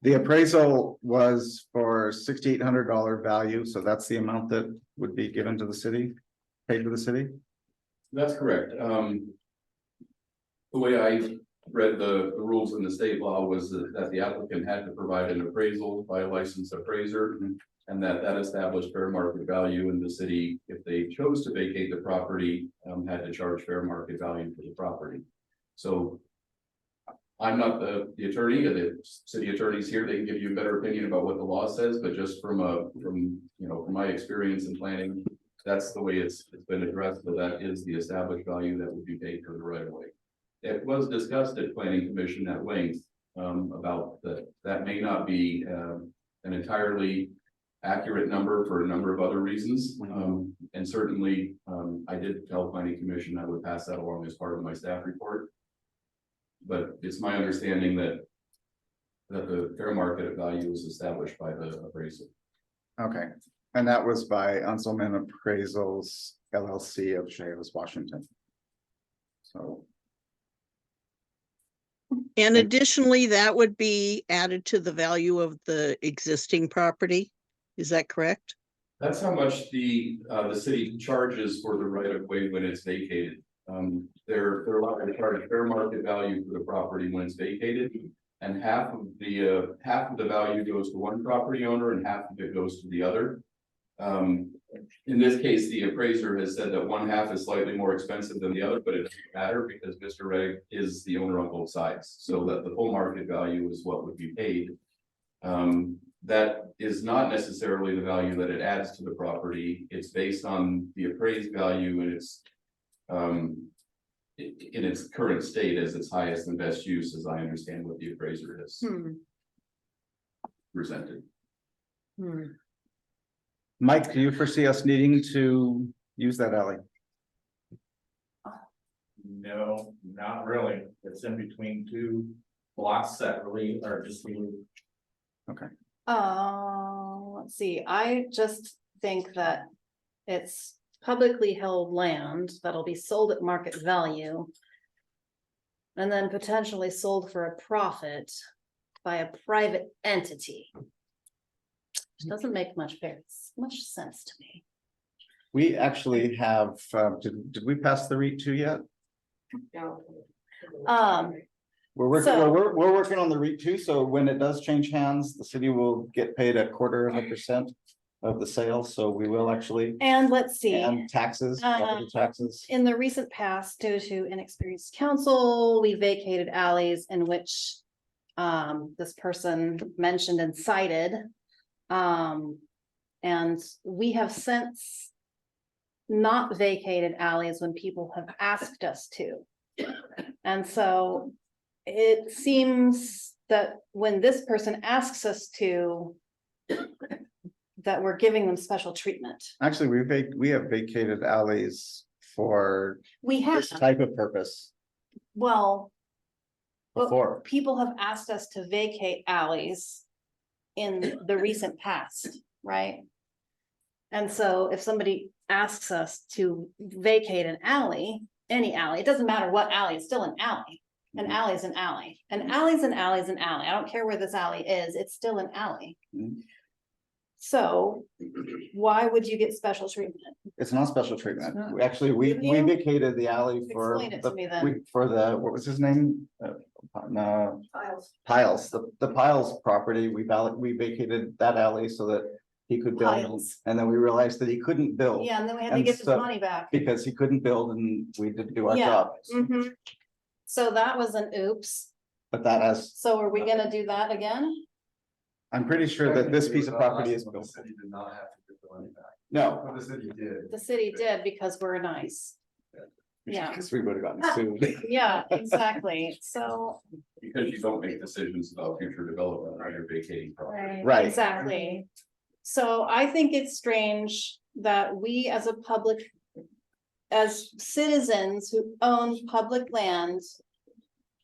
The appraisal was for $6,800 value, so that's the amount that would be given to the city, paid to the city? That's correct. The way I read the rules in the state law was that the applicant had to provide an appraisal by a licensed appraiser. And that established fair market value, in the city, if they chose to vacate the property, had to charge fair market value for the property. So I'm not the attorney, the city attorney's here, they can give you a better opinion about what the law says, but just from my experience in planning, that's the way it's been addressed, so that is the established value that would be paid for the right of way. It was discussed at planning commission at length, about that may not be, an entirely accurate number for a number of other reasons. And certainly, I did tell planning commission I would pass that along as part of my staff report. But it's my understanding that the fair market value is established by the appraisal. Okay, and that was by Unselman Appraisals LLC of Chehalis, Washington. So, And additionally, that would be added to the value of the existing property. Is that correct? That's how much the city charges for the right of way when it's vacated. They're allowed to charge fair market value for the property when it's vacated. And half of the value goes to one property owner and half of it goes to the other. In this case, the appraiser has said that one half is slightly more expensive than the other, but it doesn't matter because Mr. Reddick is the owner on both sides. So that the full market value is what would be paid. That is not necessarily the value that it adds to the property. It's based on the appraised value and its in its current state as its highest and best use, as I understand what the appraiser has presented. Mike, do you foresee us needing to use that alley? No, not really. It's in between two blocks that really are just. Okay. Let's see, I just think that it's publicly held land that'll be sold at market value. And then potentially sold for a profit by a private entity. Which doesn't make much sense to me. We actually have, did we pass the REIT 2 yet? No. We're working, So- we're working on the REIT 2, so when it does change hands, the city will get paid 0.25% of the sale, so we will actually. And let's see. And taxes, property taxes. In the recent past, due to inexperienced council, we vacated alleys in which this person mentioned and cited. And we have since not vacated alleys when people have asked us to. And so it seems that when this person asks us to, that we're giving them special treatment. Actually, we have vacated alleys for We have, this type of purpose well, before. people have asked us to vacate alleys in the recent past, right? And so if somebody asks us to vacate an alley, any alley, it doesn't matter what alley, it's still an alley. An alley is an alley. An alley is an alley is an alley. I don't care where this alley is, it's still an alley. Mhm. So why would you get special treatment? It's not special treatment. It's not. We actually, we Didn't you? vacated the alley for Explain it to me then. for the, what was his name? No, Piles, the Piles property, we vacated that alley so that he could build. Piles. And then we realized that he couldn't build. Yeah, and then we had to And get his so- money back. Because he couldn't build and we didn't do our Yeah. job. Mhm. So that was an oops. But that has, So are we gonna do that again? I'm pretty sure that this piece of property is The built. city did not have to get the money back. No, But the city did. The city did because we're nice. Yeah. because we would have gotten sued. Yeah, exactly. So. Because you don't make decisions about future development when you're vacating property. Right. Exactly. So I think it's strange that we as a public. As citizens who own public land.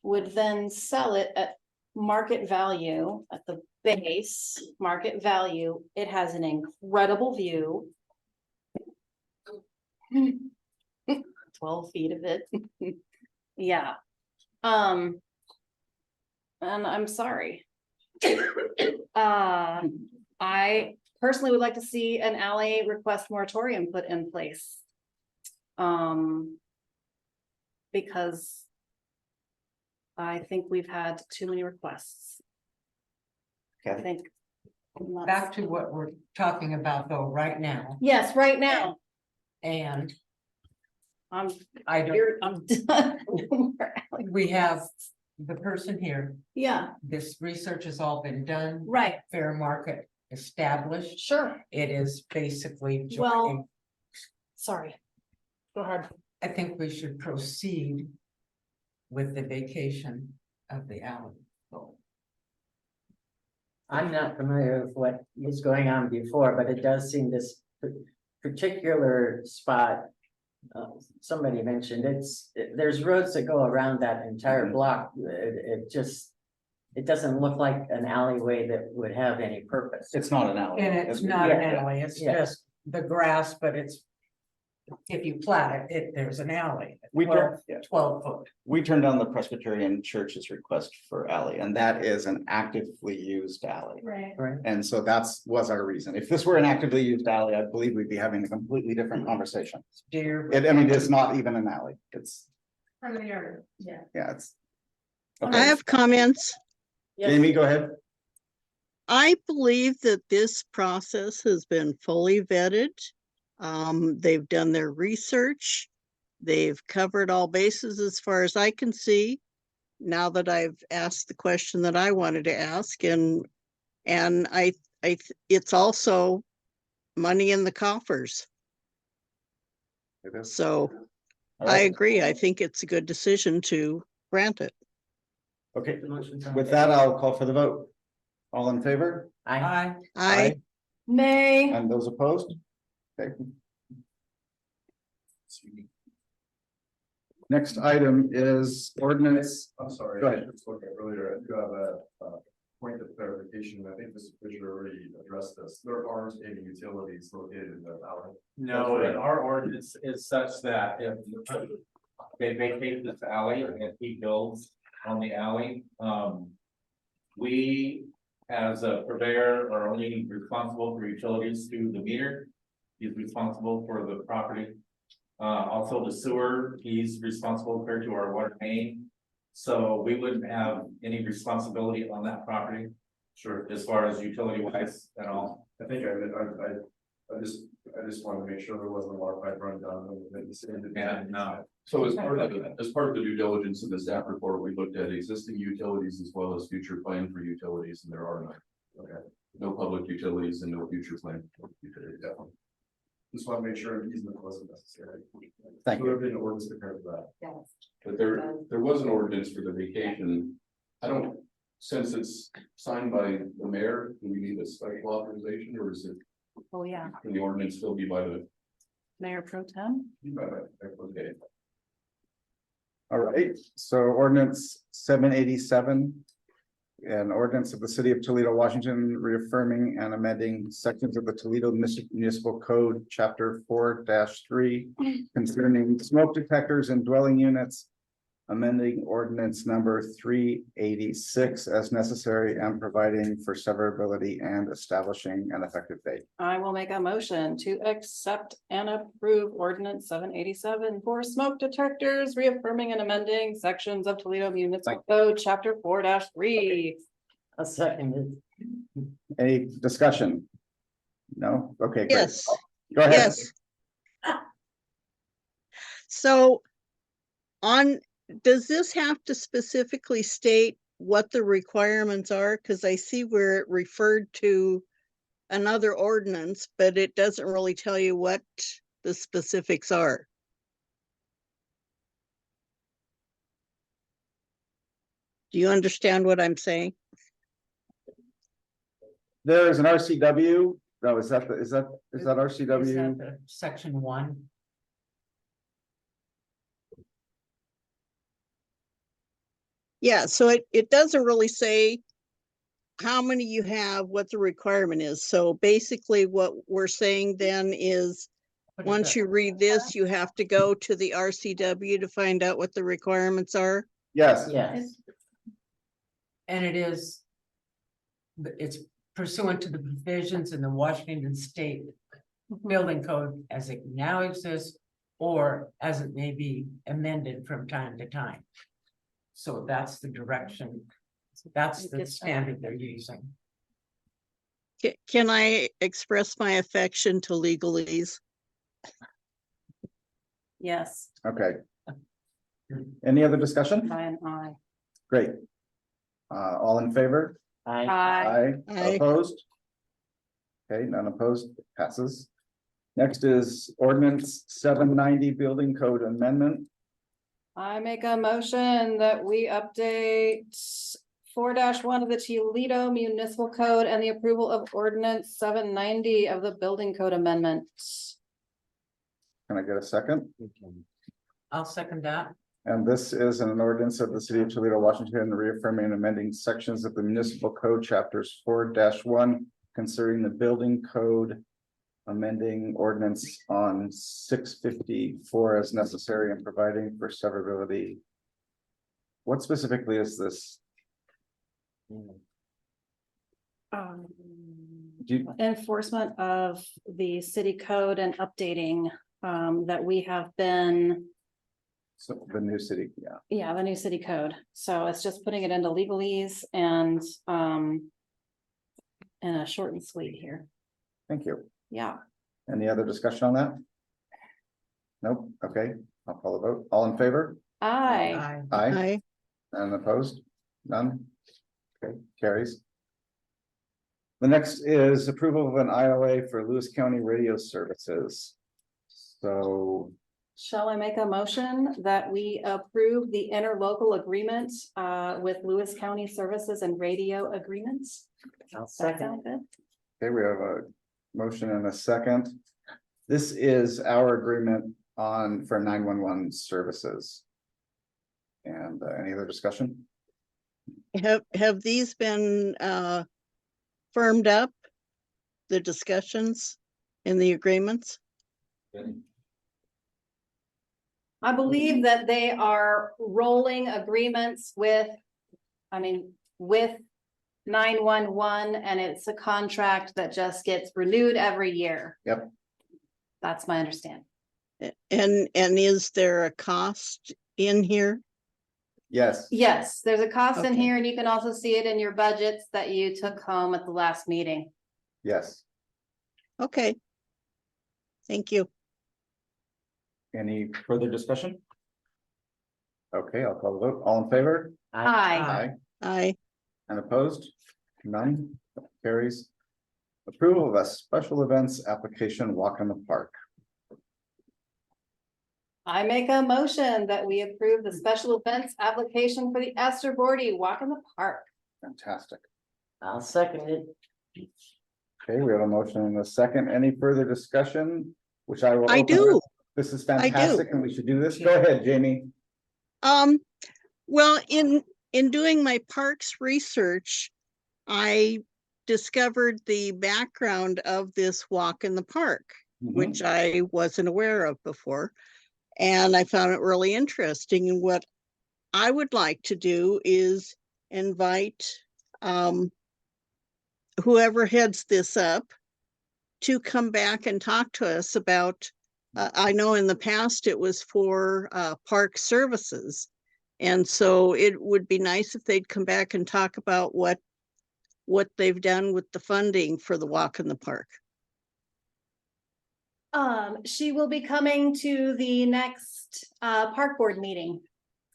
Would then sell it at market value, at the base market value. It has an incredible view. 12 feet of it. Yeah. and I'm sorry. I personally would like to see an alley request moratorium put in place. Because I think we've had too many requests. I Okay. think. Back to what we're talking about though, right now, Yes, right now. and I'm, I don't, I'm done. No more alley. we have the person here, Yeah, this research has all been done. right, Fair market established, sure. it is basically Well- joining. Sorry. Go ahead. I think we should proceed with the vacation of the alley. I'm not familiar with what was going on before, but it does seem this particular spot. Somebody mentioned there's roads that go around that entire block. It just. It doesn't look like an alleyway that would have any purpose. It's not an alley. And it's not an Yeah. alley, it's Yeah. just the grass, but it's. If you plat it, there's an alley, We 12 foot. We turned down the Presbyterian Church's request for alley, and that is an actively used alley. Right. Right. And so was our reason. If this were an actively used alley, I believe we'd be having a completely different conversation. Deer. It's not even an alley. It's, From the yard, yeah. yeah, it's. I Okay, have comments. Jamie, go ahead. I believe that this process has been fully vetted. They've done their research. They've covered all bases as far as I can see. Now that I've asked the question that I wanted to ask, and it's also money in the coffers. It is. So All I right. agree. I think it's a good decision to grant it. Okay, The motion's on. with that, I'll call for the vote. All in favor? I, Nay. And those opposed? Okay. Next item is ordinance. I'm sorry. Go ahead. I just looked at earlier, I do have a point of clarification. I think Mr. Fisher already addressed this. There aren't any utilities located in the alley. No, and our ordinance is such that if they vacate this alley and he builds on the alley, we as a purveyor are only responsible for utilities through the meter. He's responsible for the property. Also the sewer, he's responsible compared to our water main. So we wouldn't have any responsibility on that property. Sure. As far as utility wise and all. I think I just wanted to make sure there wasn't a water pipe run down. Yeah, no. So as part of the due diligence in the staff report, we looked at existing utilities as well as future plan for utilities, and there are none. Okay, No public utilities and no future plan. for utilities. definitely. Just want to make sure an easement wasn't necessary. Thank you. Would have been ordinance compared to that. But there was an ordinance for the vacation. I don't, since it's signed by the mayor, do we need a special authorization, or is it, Oh, yeah. can the ordinance still be by the? Mayor Pro Tem. Okay. All right, so ordinance 787. An ordinance of the city of Toledo, Washington, reaffirming and amending sections of the Toledo Municipal Code, chapter 4-3. Concerning smoke detectors and dwelling units. Amending ordinance number 386 as necessary and providing for severability and establishing an effective date. I will make a motion to accept and approve ordinance 787 for smoke detectors, reaffirming and amending sections of Toledo Municipal Code, chapter 4-3. A second. Any discussion? No? Okay, great. Yes, Go ahead. yes. So does this have to specifically state what the requirements are? Because I see where it referred to another ordinance, but it doesn't really tell you what the specifics are. Do you understand what I'm saying? There is an RCW. No, is that Is RCW? that the section 1? Yeah, so it doesn't really say how many you have, what the requirement is. So basically what we're saying then is What is once that? you read this, you have to go to the RCW to find out what the requirements are. Yes. Yes. And it is. It's pursuant to the provisions in the Washington State Building Code as it now exists, or as it may be amended from time to time. So that's the direction, that's the standard they're using. Can I express my affection to legalese? Yes, Okay. Any other discussion? by an eye. Great. All in favor? I, Aye. Aye. Opposed? Okay, none opposed, passes. Next is ordinance 790 building code amendment. I make a motion that we update 4-1 of the Toledo Municipal Code and the approval of ordinance 790 of the building code amendment. Can I get a second? I'll second that. And this is an ordinance of the city of Toledo, Washington, reaffirming and amending sections of the municipal code chapters 4-1 concerning the building code, amending ordinance on 654 as necessary and providing for severability. What specifically is this? Do you- Enforcement of the city code and updating that we have been, So the new city, yeah. the new city code. So it's just putting it into legalese and a short and sweet here. Thank you. Yeah. Any other discussion on that? Nope, okay, I'll call the vote. All in favor? Aye. Aye. Aye. And opposed? None? Okay, carries. The next is approval of an ILA for Lewis County Radio Services. So, Shall I make a motion that we approve the interlocal agreement with Lewis County Services and Radio Agreements? I'll Does that second. sound good? okay, we have a motion and a second. This is our agreement for 911 services. And any other discussion? Have these been firmed up? The discussions and the agreements? I believe that they are rolling agreements with 911, and it's a contract that just gets renewed every year. Yep. That's my understanding. And is there a cost in here? Yes, Yes, there's a cost in Okay. here, and you can also see it in your budgets that you took home at the last meeting. yes. Okay. Thank you. Any further discussion? Okay, I'll call the vote. All in favor? Aye. Aye. Aye. And opposed? None, carries. Approval of a special events application, walk in the park. I make a motion that we approve the special events application for the Esther Bordy Walk in the Park. Fantastic. I'll second it. Okay, we have a motion and a second. Any further discussion? Which I will. I open do. up. This is I do. fantastic and we should do this. Go ahead, Jamie. Well, in doing my parks research, I discovered the background of this walk in the park, which I wasn't aware of before. And I found it really interesting. And what I would like to do is invite whoever heads this up to come back and talk to us about, I know in the past it was for park services. And so it would be nice if they'd come back and talk about what they've done with the funding for the walk in the park. She will be coming to the next park board meeting.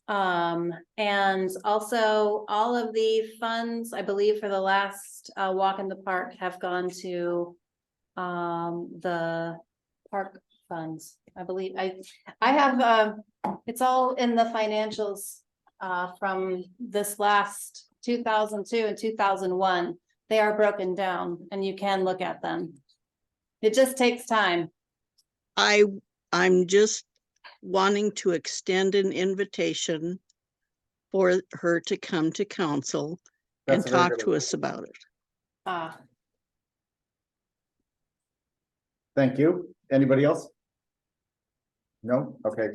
And also all of the funds, I believe, for the last walk in the park have gone to the park funds. I believe I have it's all in the financials from this last 2002 and 2001. They are broken down and you can look at them. It just takes time. I'm just wanting to extend an invitation for her to come to council and That's a very talk good to idea. us about it. Thank you. Anybody else? No? Okay.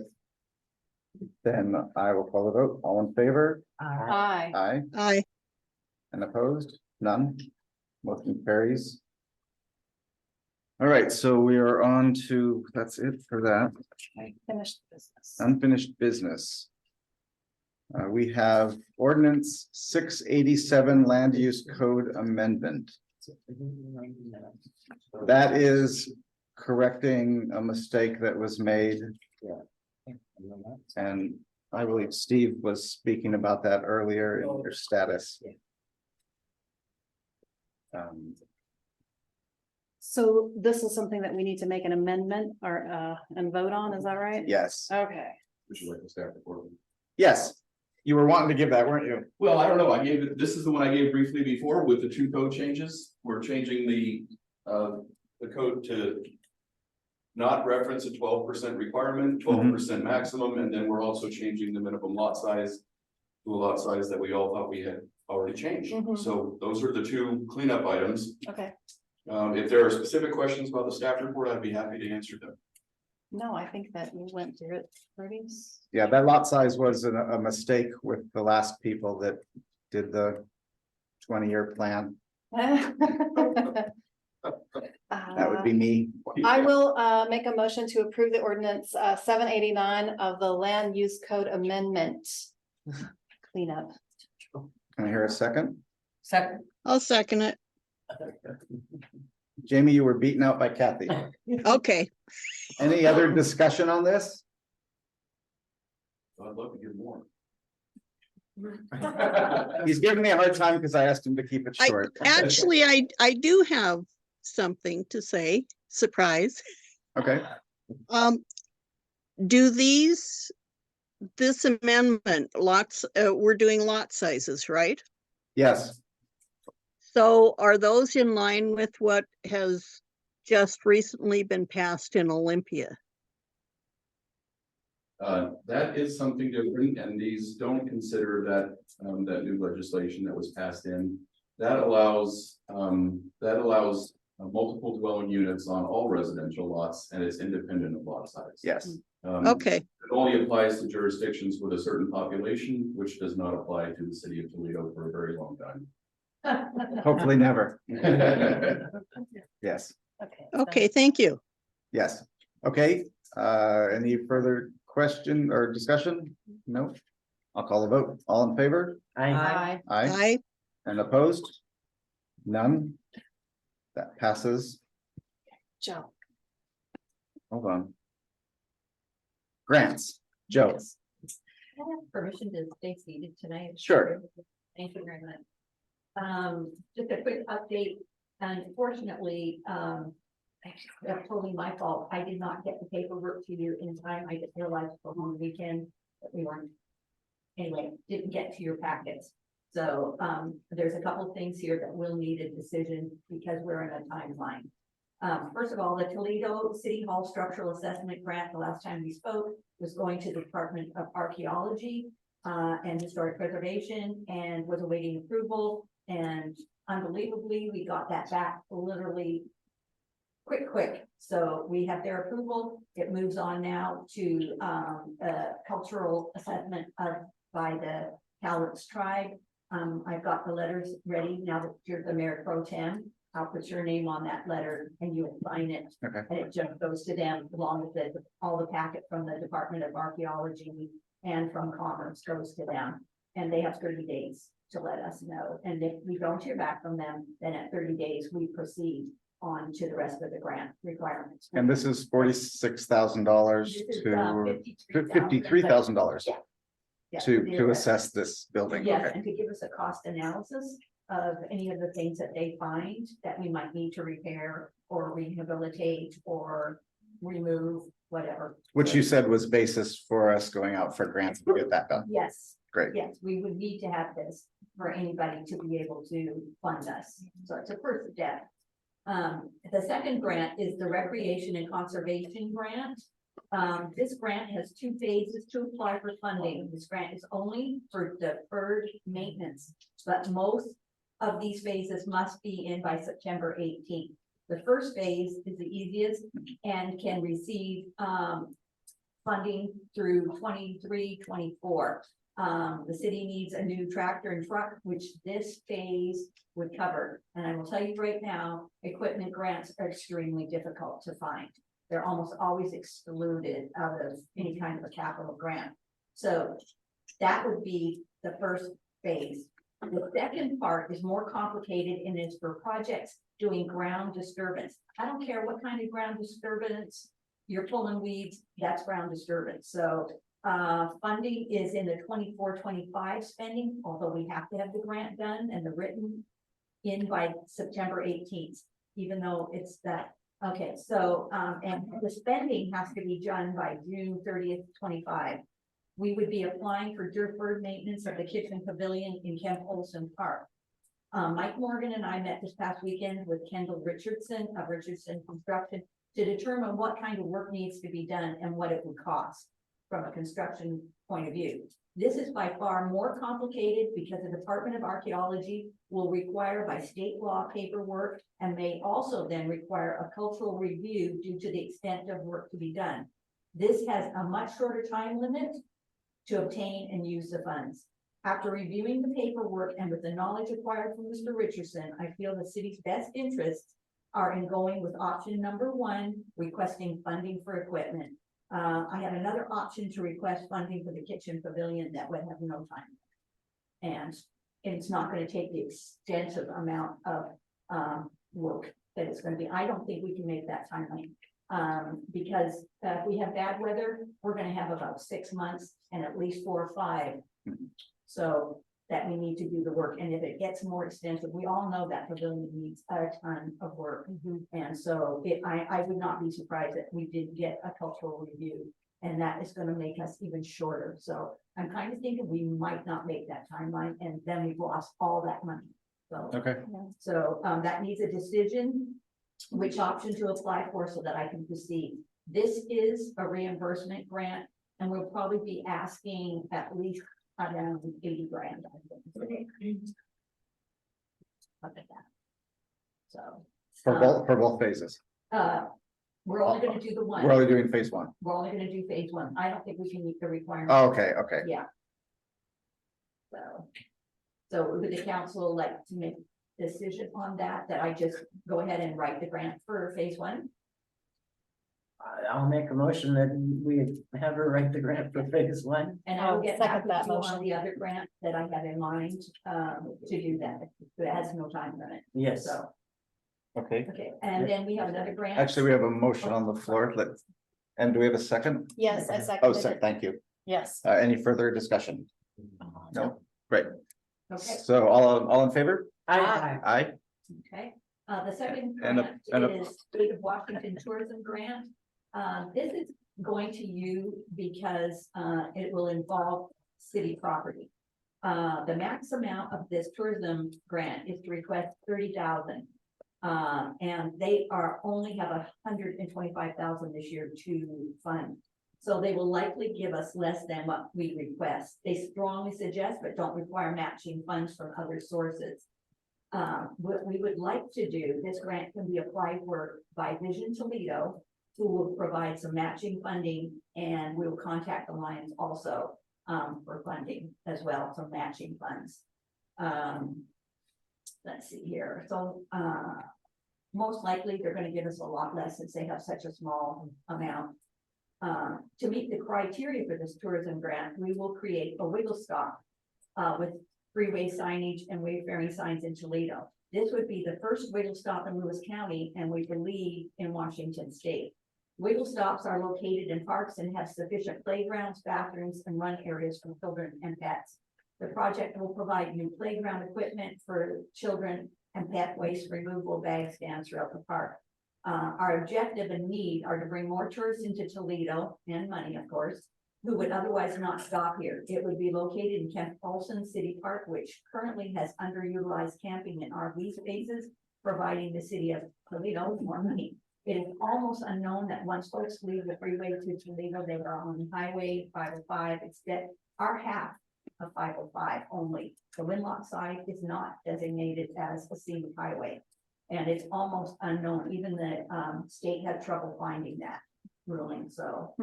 Then I will call the vote. All in favor? Aye. Aye. Aye. And opposed? None? Motion carries. All right, so we are on to, that's it for that. Finished business. Unfinished business. We have ordinance 687 land use code amendment. That is correcting a mistake that was made. And I believe Steve was speaking about that earlier in your status. So this is something that we need to make an amendment or and vote on, is that right? Yes, Okay. Would you like the staff report? yes, you were wanting to give that, weren't you? Well, I don't know, I gave it, this is the one I gave briefly before with the two code changes. We're changing the code to not reference a 12% requirement, 12% maximum, and then we're also changing the minimum lot size to a lot size that we all thought we had already changed. Mhm. So those are the two cleanup items. Okay. If there are specific questions about the staff report, I'd be happy to answer them. No, I think that you went through it pretty. Yeah, that lot size was a mistake with the last people that did the 20-year plan. That would be me. I will make a motion to approve the ordinance 789 of the land use code amendment. Cleanup. Can I hear a second? Second. I'll second it. Jamie, you were beaten out by Kathy. Okay. Any other discussion on this? I'd love to hear more. He's giving me a hard time because I asked him to keep it short. Actually, I do have something to say, surprise. Okay, Do this amendment lots, we're doing lot sizes, right? yes, So are those in line with what has just recently been passed in Olympia? That is something different, and these don't consider that, that new legislation that was passed in. That allows multiple dwelling units on all residential lots, and it's independent of lot size. yes. Okay, It only applies to jurisdictions with a certain population, which does not apply to the city of Toledo for a very long time. Hopefully never. Yes, Okay. okay, thank you. yes. Okay, any further question or discussion? No? I'll call a vote. All in favor? I, Aye. And opposed? None? That passes. Joe. Hold on. Grants, Joe. I have permission to stay seated tonight. Sure. Thank you very much. Just a quick update. Unfortunately, that's totally my fault. I did not get the paperwork to you in time. I just realized over the weekend that we weren't. Anyway, didn't get to your packets. So, there's a couple things here that will need a decision because we're in a timeline. First of all, the Toledo City Hall Structural Assessment Grant, the last time we spoke, was going to the Department of Archaeology and Historic Preservation and was awaiting approval. And unbelievably, we got that back literally quick. So we have their approval. It moves on now to a cultural assessment by the Cowlitz tribe. I've got the letters ready now that you're the mayor pro tem. I'll put your name on that letter and you will sign it. Okay. And it just goes to them along with all the packet from the Department of Archaeology and from Commerce goes to them. And they have 30 days to let us know. And if we don't hear back from them, then at 30 days, we proceed on to the rest of the grant requirements. And this is $46,000 This is, to $53,000, $53,000 Yeah. Yeah, to they're- assess this building. Yes, Okay. and to give us a cost analysis of any of the things that they find that we might need to repair or rehabilitate or remove, whatever. Which you said was basis for us going out for grants to get that done. Yes. Great. Yes, we would need to have this for anybody to be able to fund us. So it's a first step. The second grant is the Recreation and Conservation Grant. This grant has two phases to apply for funding. This grant is only for deferred maintenance, but most of these phases must be in by September 18th. The first phase is the easiest and can receive funding through 23-24. The city needs a new tractor and truck, which this phase would cover. And I will tell you right now, equipment grants are extremely difficult to find. They're almost always excluded out of any kind of a capital grant. So that would be the first phase. The second part is more complicated and is for projects doing ground disturbance. I don't care what kind of ground disturbance, you're pulling weeds, that's ground disturbance. So funding is in the 24-25 spending, although we have to have the grant done and the written in by September 18th, even though it's that. Okay, so and the spending has to be done by June 30th, 25. We would be applying for deferred maintenance of the kitchen pavilion in Kemp Olson Park. Mike Morgan and I met this past weekend with Kendall Richardson of Richardson Construction to determine what kind of work needs to be done and what it would cost from a construction point of view. This is by far more complicated because the Department of Archaeology will require by state law paperwork and may also then require a cultural review due to the extent of work to be done. This has a much shorter time limit to obtain and use the funds. After reviewing the paperwork and with the knowledge acquired from Mr. Richardson, I feel the city's best interests are in going with option number 1, requesting funding for equipment. I had another option to request funding for the kitchen pavilion that would have no time. And it's not going to take the extensive amount of work that it's going to be. I don't think we can make that timeline because if we have bad weather, we're going to have about 6 months and at least 4 or 5. So that we need to do the work. And if it gets more extensive, we all know that pavilion needs a ton of work. And so I would not be surprised if we did get a cultural review and that is going to make us even shorter. So I'm kind of thinking we might not make that timeline and then we've lost all that money. So, Okay. so that needs a decision, which option to apply for so that I can proceed. This is a reimbursement grant and we'll probably be asking at least around 80 grand. I think. Look at that. So. For both phases. We're only gonna do the one. We're only doing phase 1. We're only gonna do phase 1. I don't think we can meet the requirement. Oh, okay, okay. Yeah. So would the council like to make a decision on that, that I just go ahead and write the grant for phase 1? I'll make a motion that we have her write the grant for phase 1. And I'll get back second that to you on motion. the other grant that I have in mind, to do that. It has no time limit. Yes. So, Okay. okay, and then we have another grant. Actually, we have a motion on the floor. And do we have a second? Yes, I Oh, seconded sorry, it. thank you. Yes. Any further discussion? No, great. Okay. So all in favor? Aye. Aye. Okay, the second And a- grant and a- is State of Washington Tourism Grant. This is going to you because it will involve city property. The max amount of this tourism grant is to request 30,000. And they only have 125,000 this year to fund. So they will likely give us less than what we request. They strongly suggest, but don't require matching funds from other sources. What we would like to do, this grant can be applied for by Vision Toledo, who will provide some matching funding, and we will contact the Lions also for funding as well, some matching funds. Let's see here. So most likely they're going to give us a lot less since they have such a small amount. To meet the criteria for this tourism grant, we will create a wiggle stop with freeway signage and wayfaring signs in Toledo. This would be the first wiggle stop in Lewis County, and we believe in Washington State. Wiggle stops are located in parks and have sufficient playgrounds, bathrooms, and run areas for children and pets. The project will provide new playground equipment for children and pet waste removal bag stands throughout the park. Our objective and need are to bring more tourists into Toledo, and money, of course, who would otherwise not stop here. It would be located in Kemp Olson City Park, which currently has underutilized camping and RV spaces, providing the city of Toledo more money. It is almost unknown that once folks leave the freeway to Toledo, they are on Highway 505. It's that our half of 505 only. The Winlock side is not designated as a scenic highway. And it's almost unknown. Even the state had trouble finding that ruling. So,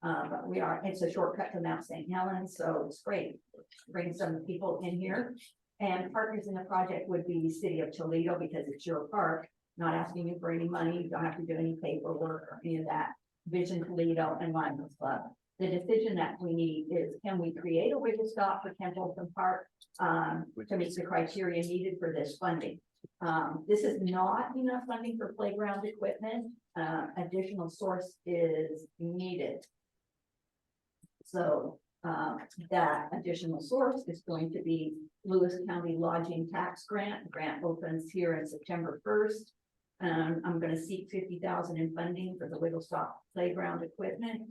but it's a shortcut to Mount St. Helens, so it's great. bring some people in here. And partners in the project would be City of Toledo, because it's your park, not asking you for any money, you don't have to do any paperwork or any of that. Vision Toledo and Lions Club. The decision that we need is, can we create a wiggle stop for Templeton Park to meet the criteria needed for this funding? This is not enough funding for playground equipment. Additional source is needed. So that additional source is going to be Lewis County Lodging Tax Grant. The grant opens here in September 1st. I'm gonna seek 50,000 in funding for the Wiggle Stop playground equipment.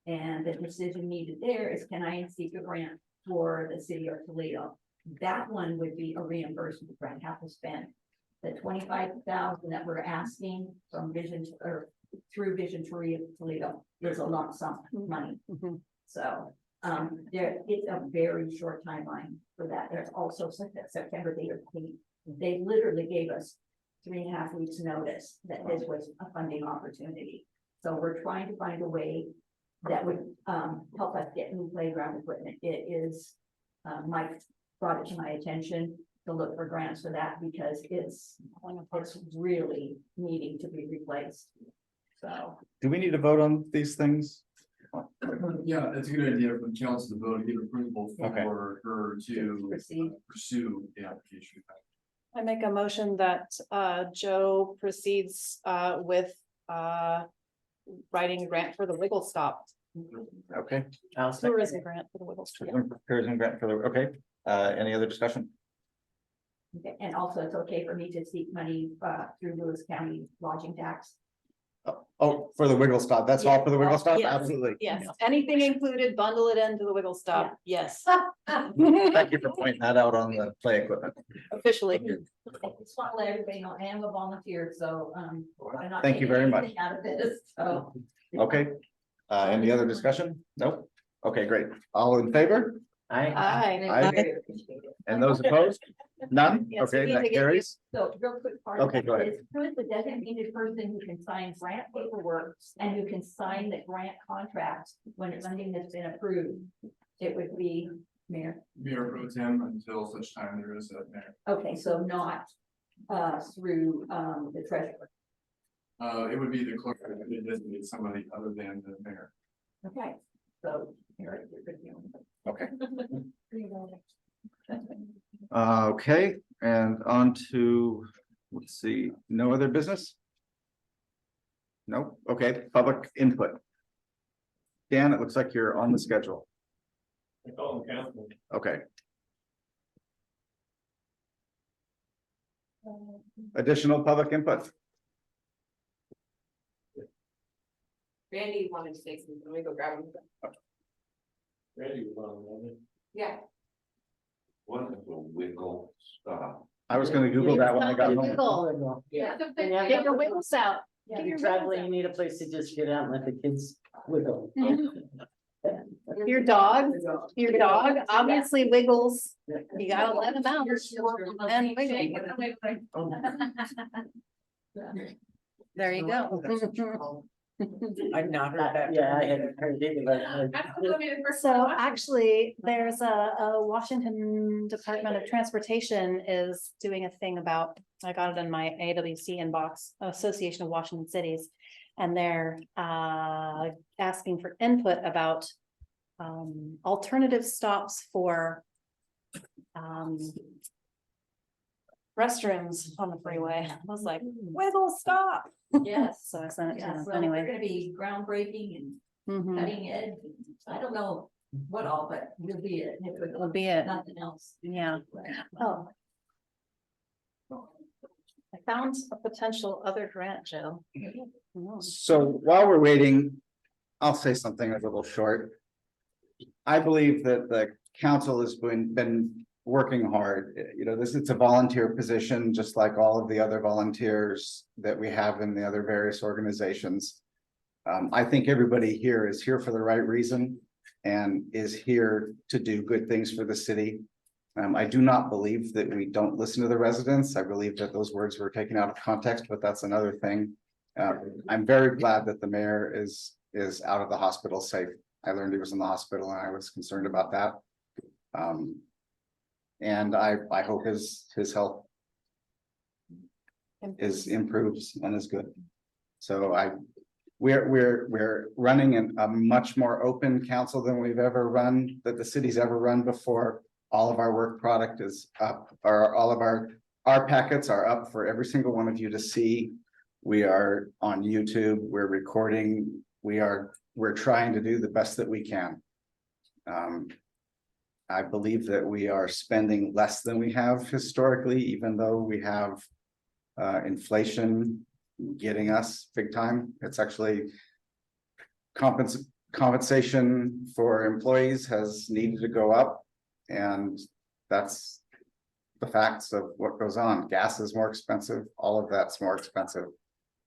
And the decision needed there is, can I seek a grant for the City of Toledo? That one would be a reimbursement grant, have to spend. The 25,000 that we're asking from Vision or through Vision Toledo is a lump sum money. So there is a very short timeline for that. There's also September 18th. They literally gave us 3.5 weeks notice that this was a funding opportunity. So we're trying to find a way that would help us get new playground equipment. It is, Mike brought it to my attention to look for grants for that, because it's really needing to be replaced. So. Do we need to vote on these things? Yeah, it's a good idea for the council to vote to give approval Okay. for her to Proceed. pursue the application. I make a motion that Joe proceeds with writing a grant for the Wiggle Stop. Okay. I'll second Tourism it. grant for the Wiggle Stop. Tourism grant for the, okay, any other discussion? Okay, and also it's okay for me to seek money through Lewis County lodging tax. Oh, for the Wiggle Stop, that's all for the Wiggle Stop, Yes. absolutely. Yes, anything included, bundle it into the Wiggle Stop, yes, Thank you for pointing that out on the play equipment. officially. I just want to let everybody know I am a volunteer, so I'm not. Thank you taking very much. anything Out of this, so. Okay, any other discussion? Nope. Okay, great. All in favor? I, Aye. Aye. Very appreciate it. And those opposed? None? Yes, we Okay, need to that get you- carries. So real quick part. Okay, go ahead. Is who is the designated person who can sign grant paperwork and who can sign the grant contract when funding has been approved? It would be Mayor. Mayor Pro Tem until such time there is a mayor. Okay, so not through the treasurer. It would be the clerk, if it designate somebody other than the mayor. Okay, so. Eric, you're good deal. Okay. Okay, and on to, let's see, no other business? Nope, okay, public input. Dan, it looks like you're on the schedule. Okay. Additional public input. Randy wanted to say something, let me go grab him. Yeah. What is a wiggle stop? I was gonna Google that when I got home. Wiggle. Yeah. Get your wiggles out. If you're traveling, you need a place to just get out and let the kids wiggle. Your dog obviously wiggles. You gotta let him out. And wiggle. There you go. I've not heard that. Yeah, I hadn't heard it, but. So actually, there's a Washington Department of Transportation is doing a thing about, I got it in my AWC inbox, Association of Washington Cities. And they're asking for input about alternative stops for restrooms on the freeway. I was like, wiggle stop. Yes. So I sent it to Yeah, them so they're anyway. gonna be groundbreaking and Mhm. cutting edge. I don't know what all, but it'll be it. It would- Will be it. Nothing else. Yeah. Oh. I found a potential other grant, Jill. Oh. So while we're waiting, I'll say something a little short. I believe that the council has been working hard. You know, it's a volunteer position, just like all of the other volunteers that we have in the other various organizations. I think everybody here is here for the right reason and is here to do good things for the city. I do not believe that we don't listen to the residents. I believe that those words were taken out of context, but that's another thing. I'm very glad that the mayor is out of the hospital safe. I learned he was in the hospital and I was concerned about that. And I hope his health improves and is good. So we're running a much more open council than we've ever run, that the city's ever run before. All of our work product is up, or all of our packets are up for every single one of you to see. We are on YouTube, we're recording, we're trying to do the best that we can. I believe that we are spending less than we have historically, even though we have inflation getting us big time. It's actually compensation for employees has needed to go up, and that's the facts of what goes on. Gas is more expensive, all of that's more expensive.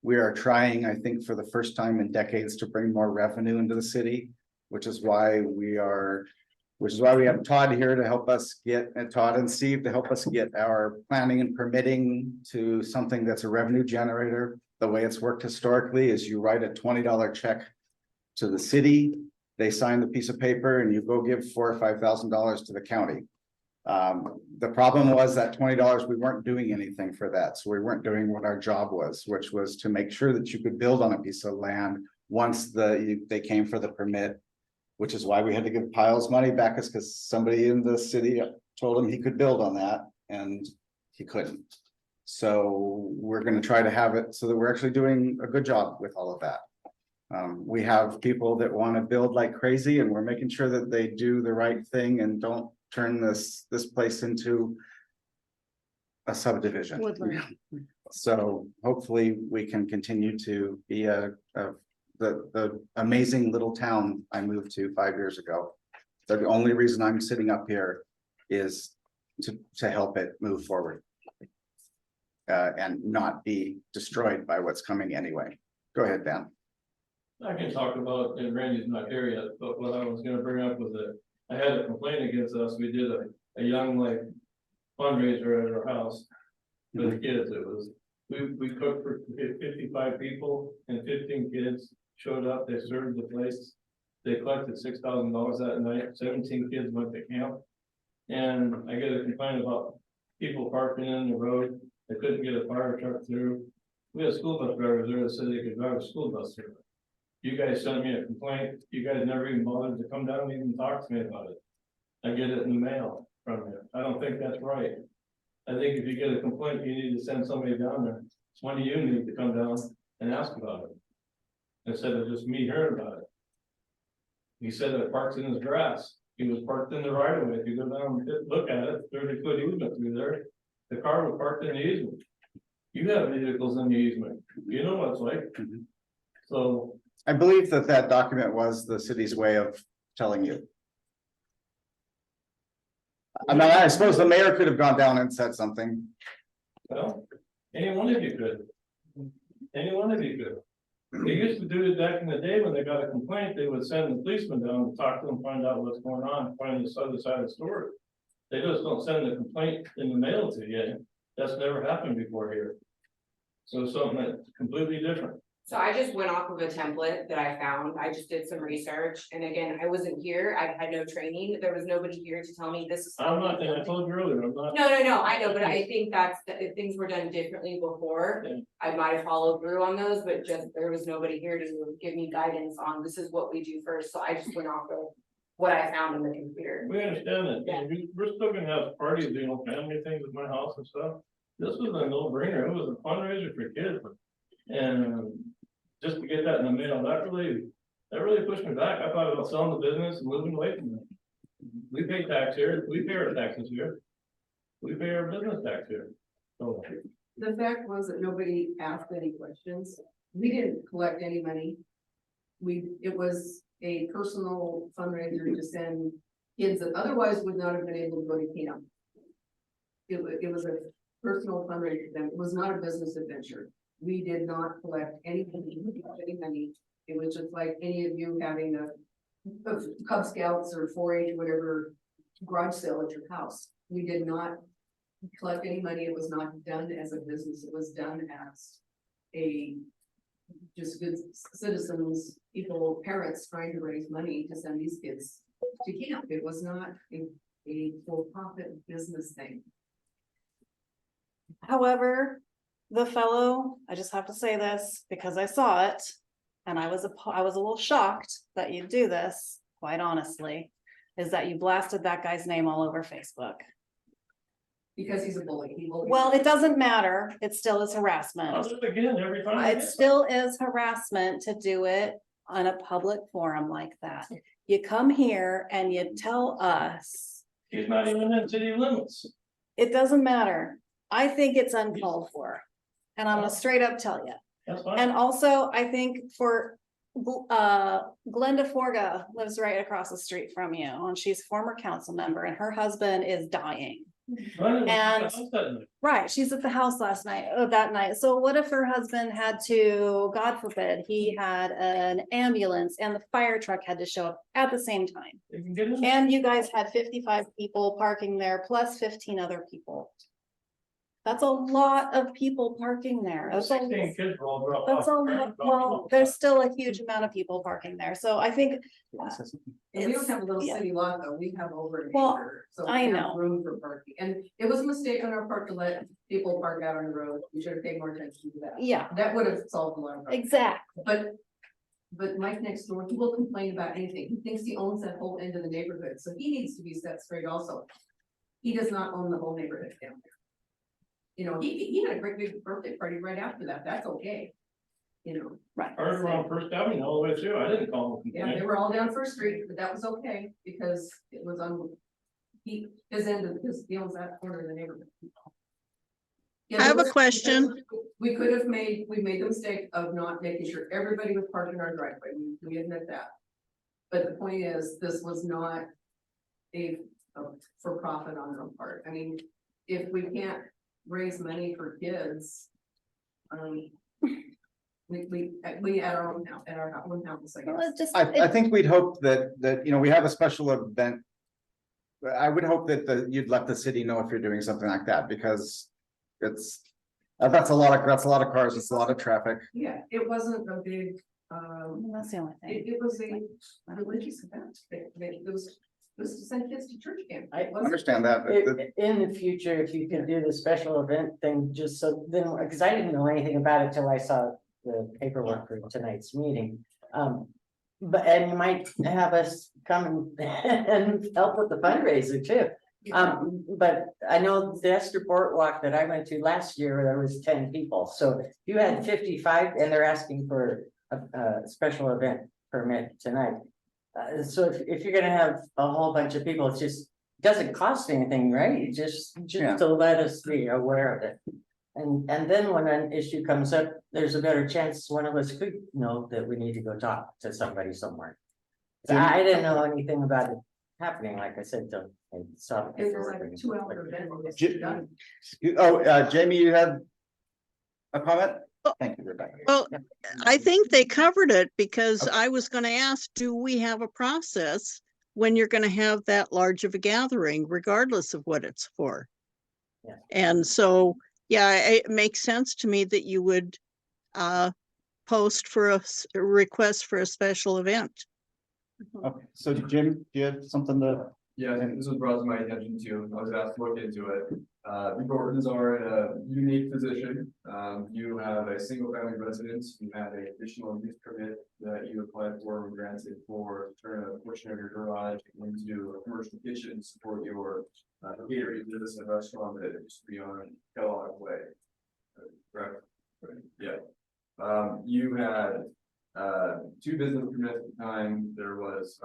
We are trying, I think, for the first time in decades to bring more revenue into the city, which is why we have Todd here to help us get, and Todd and Steve to help us get our planning and permitting to something that's a revenue generator. The way it's worked historically is you write a $20 check to the city, they sign the piece of paper, and you go give $4,000 or $5,000 to the county. The problem was that $20, we weren't doing anything for that. So we weren't doing what our job was, which was to make sure that you could build on a piece of land once they came for the permit, which is why we had to give Piles money back, is because somebody in the city told him he could build on that and he couldn't. So we're going to try to have it so that we're actually doing a good job with all of that. We have people that want to build like crazy, and we're making sure that they do the right thing and don't turn this place into a subdivision. Woodland. So hopefully we can continue to be the amazing little town I moved to 5 years ago. The only reason I'm sitting up here is to help it move forward. And not be destroyed by what's coming anyway. Go ahead, Dan. I can talk about, and Randy's not here yet, but what I was gonna bring up was that I had a complaint against us. We did a young like fundraiser at our house for the kids. It was, we cooked for 55 people and 15 kids showed up. They served the place. They collected $6,000 that night. 17 kids went to camp. And I get a complaint about people parking in the road. They couldn't get a fire truck through. We had school bus drivers there that said they could drive a school bus through. You guys sent me a complaint. You guys never even bothered to come down and even talk to me about it. I get it in the mail from you. I don't think that's right. I think if you get a complaint, you need to send somebody down there. It's one of you need to come down and ask about it. Instead of just me hearing about it. He said that it parks in his grass. He was parked in the right of way. If you go down and look at it, 30-foot easement through there. The car was parked in the easement. You have vehicles in the easement. You know what it's like. So. I believe that document was the city's way of telling you. I mean, I suppose the mayor could have gone down and said something. Well, any one of you could. Any one of you could. They used to do it back in the day when they got a complaint, they would send the policeman down and talk to them, find out what's going on, find the other side of the story. They just don't send the complaint in the mail to you. That's never happened before here. So something that's completely different. So I just went off of a template that I found. I just did some research. And again, I wasn't here. I had no training. There was nobody here to tell me this is. I'm not, I told you earlier, I'm not. No, I know, but I think that's, if things were done differently before, Yeah. I might have followed through on those, but just, there was nobody here to give me guidance on this is what we do first. So I just went off of what I found in the computer. We understand that. Yeah. We're still gonna have parties, family things at my house and stuff. This was a no brainer. It was a fundraiser for kids. And just to get that in the mail, that really pushed me back. I thought about selling the business and moving away from it. We pay tax here. We pay our taxes here. We pay our business tax here. So. The fact was that nobody asked any questions. We didn't collect any money. It was a personal fundraiser to send kids that otherwise would not have been able to go to camp. It was a personal fundraiser for them. It was not a business adventure. We did not collect any money. It was just like any of you having a Cub Scouts or 4-H, whatever, garage sale at your house. We did not collect any money. It was not done as a business. It was done as a just good citizens, people, parents trying to raise money to send these kids to camp. It was not a for-profit business thing. However, the fellow, I just have to say this because I saw it. And I was a little shocked that you'd do this, quite honestly, is that you blasted that guy's name all over Facebook. Because he's a bully. He bullies. Well, it doesn't matter. It still is harassment. I'll do it again every time. I It get it. still is harassment to do it on a public forum like that. You come here and you tell us, He's not even in city limits. it doesn't matter. I think it's uncalled for. And I'm gonna straight up tell you. That's fine. And also, I think for Glenda Forga lives right across the street from you, and she's a former council member, and her husband is dying. And right, she's at the house that night. So what if her husband had to, God forbid, he had an ambulance and the fire truck had to show up at the same time? And you guys had 55 people parking there plus 15 other people. That's a lot of people parking there. That's a, 16 kids were all dropped that's off. a lot. Well, there's still a huge amount of people parking there. So I think. And we don't have a little yeah. city lot though, we have over an Well, acre, so I we have know. room for parking, and it was a mistake on our part to let people park out on the road, we should have paid more attention to that. Yeah. That would have solved a lot of problems. Exactly. But Mike next door, he will complain about anything, he thinks he owns that whole end of the neighborhood, so he needs to be set straight also. He does not own the whole neighborhood down there. You know, he had a great big birthday party right after that, that's okay. You know. Right. I heard around First Avenue all the way through. I didn't call them. Yeah, they were all down First Street, but that was okay, because it was on. His end of, because he owns that corner of the neighborhood. Yeah, I have a there was- question. We made the mistake of not making sure everybody was parked in our driveway, we admit that. But the point is, this was not a for profit on their part, I mean, if we can't raise money for kids. We at our own house, I Well, guess. it's just. I think we'd hope that, you know, we have a special event. But I would hope that you'd let the city know if you're doing something like that, because it's, that's a lot of cars, it's a lot of traffic. Yeah, it wasn't a big, That's the only thing. it was a religious event, it was to send kids to church camp. I It wasn't- Understand that, but In the future, if you can do the special event thing, just so then, because I didn't know anything about it till I saw the paperwork for tonight's meeting. But, and you might have us come and help with the fundraiser too. But I know the Esther Boardwalk that I went to last year, there was 10 people, so you had 55 and they're asking for a special event permit tonight. So if you're gonna have a whole bunch of people, it's just, doesn't cost anything, right? Just Yeah. to let us be aware of it. And then when an issue comes up, there's a better chance one of us could know that we need to go talk to somebody somewhere. I didn't know anything about it happening, like I said, till I saw the It was like paperwork. a 2 hour event. and it's J- done. Jamie, you had a comment? Thank you, Rebecca. Well, I think they covered it because I was gonna ask, do we have a process when you're gonna have that large of a gathering, regardless of what it's for? Yeah. And so, yeah, it makes sense to me that you would post for a request for a special event. Okay, so Jim, do you have something to? Yeah, and this was brought to my attention too, I was asked to look into it. The Gordons are in a unique position. You have a single family residence, you have a additional use permit that you applied for and granted for turn a portion of your garage into a commercial kitchen to support your catering business and restaurant that used to be on Kellogg Way. Correct? Right, yeah. You had two business permits at the time, there was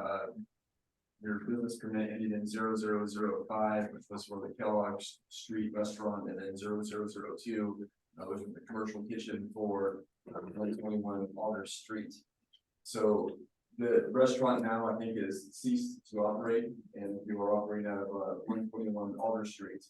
your business permit ended in 0005, which was for the Kellogg Street Restaurant, and then 0002, which was the commercial kitchen for 121 Alder Street. So the restaurant now, I think, is ceased to operate, and you are operating out of 121 Alder Street.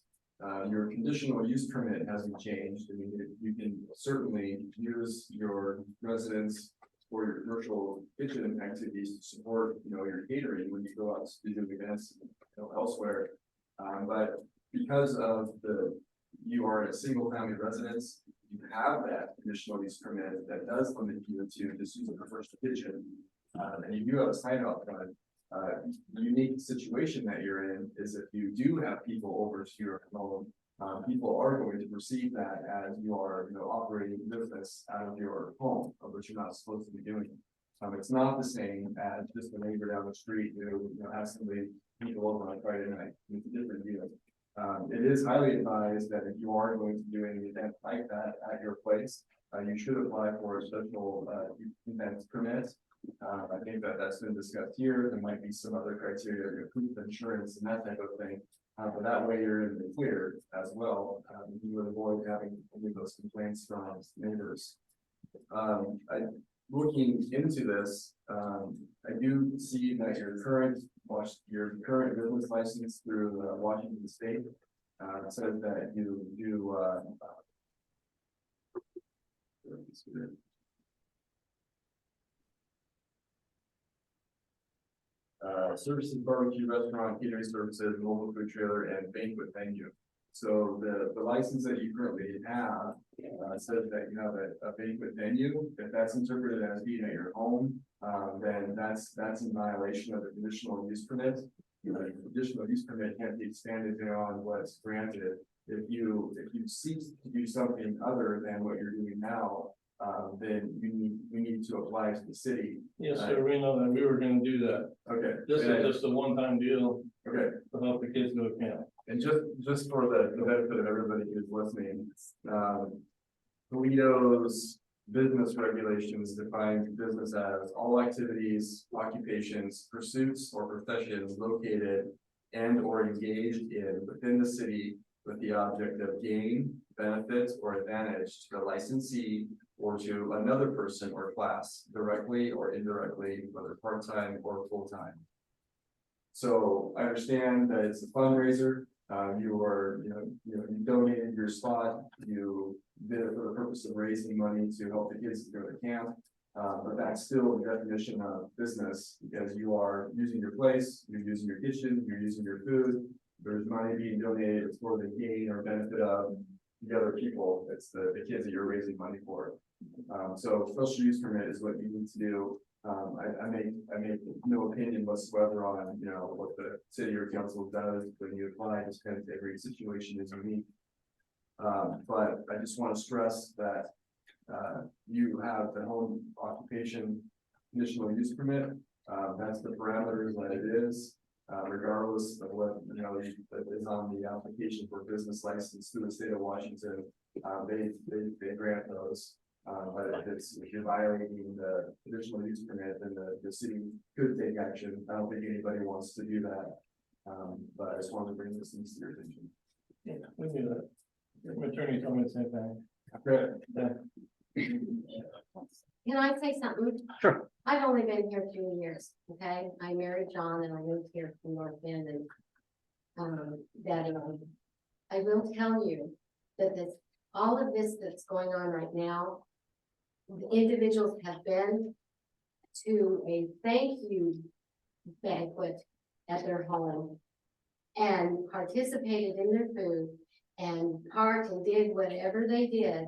Your conditional use permit hasn't changed. I mean, you can certainly use your residence for your commercial kitchen activities to support, you know, your catering when you go out to do events, you know, elsewhere. But because of you are a single family residence, you have that conditional use permit that does limit you to just using the first kitchen. And you do have a sign out front, The unique situation that you're in is if you do have people over to your home, people are going to perceive that as you are, operating business out of your home, which you're not supposed to be doing. It's not the same as just a neighbor down the street who, has somebody people over on Friday night. It's a different deal. It is highly advised that if you are going to do any event like that at your place, you should apply for a special event permit. I think that that's been discussed here. There might be some other criteria, proof of insurance and that type of thing. But that way you're in the clear as well. You would avoid having any of those complaints from neighbors. Looking into this, I do see that your current business license through Washington State says that you do services, barbecue, restaurant, catering services, mobile food trailer, and banquet venue. So the license that you currently have says that you have a banquet venue. If that's interpreted as being at your home, then that's in violation of the conditional use permit. The conditional use permit can't be expanded beyond what's granted. If you seek to do something other than what you're doing now, then we need to apply to the city. Yes, sir, we know that, we were gonna do that. Okay. This is just a one-time deal Okay. to help the kids go to camp. And just for the benefit of everybody who's listening, Toledo's business regulations define business as all activities, occupations, pursuits, or professions located and or engaged in within the city with the object of gain, benefit, or advantage to the licensee or to another person or class, directly or indirectly, whether part-time or full-time. So I understand that it's a fundraiser. You donated your spot, you did it for the purpose of raising money to help the kids go to camp. But that's still the definition of business because you are using your place, you're using your kitchen, you're using your food. There's money being donated for the gain or benefit of the other people. It's the kids that you're raising money for. So special use permit is what you need to do. I make no opinion whatsoever on, what the city or council does when you apply, just because every situation is unique. But I just want to stress that, you have the home occupation conditional use permit. That's the parameters that it is, regardless of what, is on the application for business license through the state of Washington. They grant those. But if you're violating the conditional use permit, then the city could take action. I don't think anybody wants to do that. But I just wanted to bring this to your attention. Yeah, we knew that. My attorney told me the same thing. Great. Can I say something? Sure. I've only been here 2 years, okay? I married John and I moved here from North Bend and I will tell you that all of this that's going on right now, the individuals have been to a thank you banquet at their home and participated in their food and parked and did whatever they did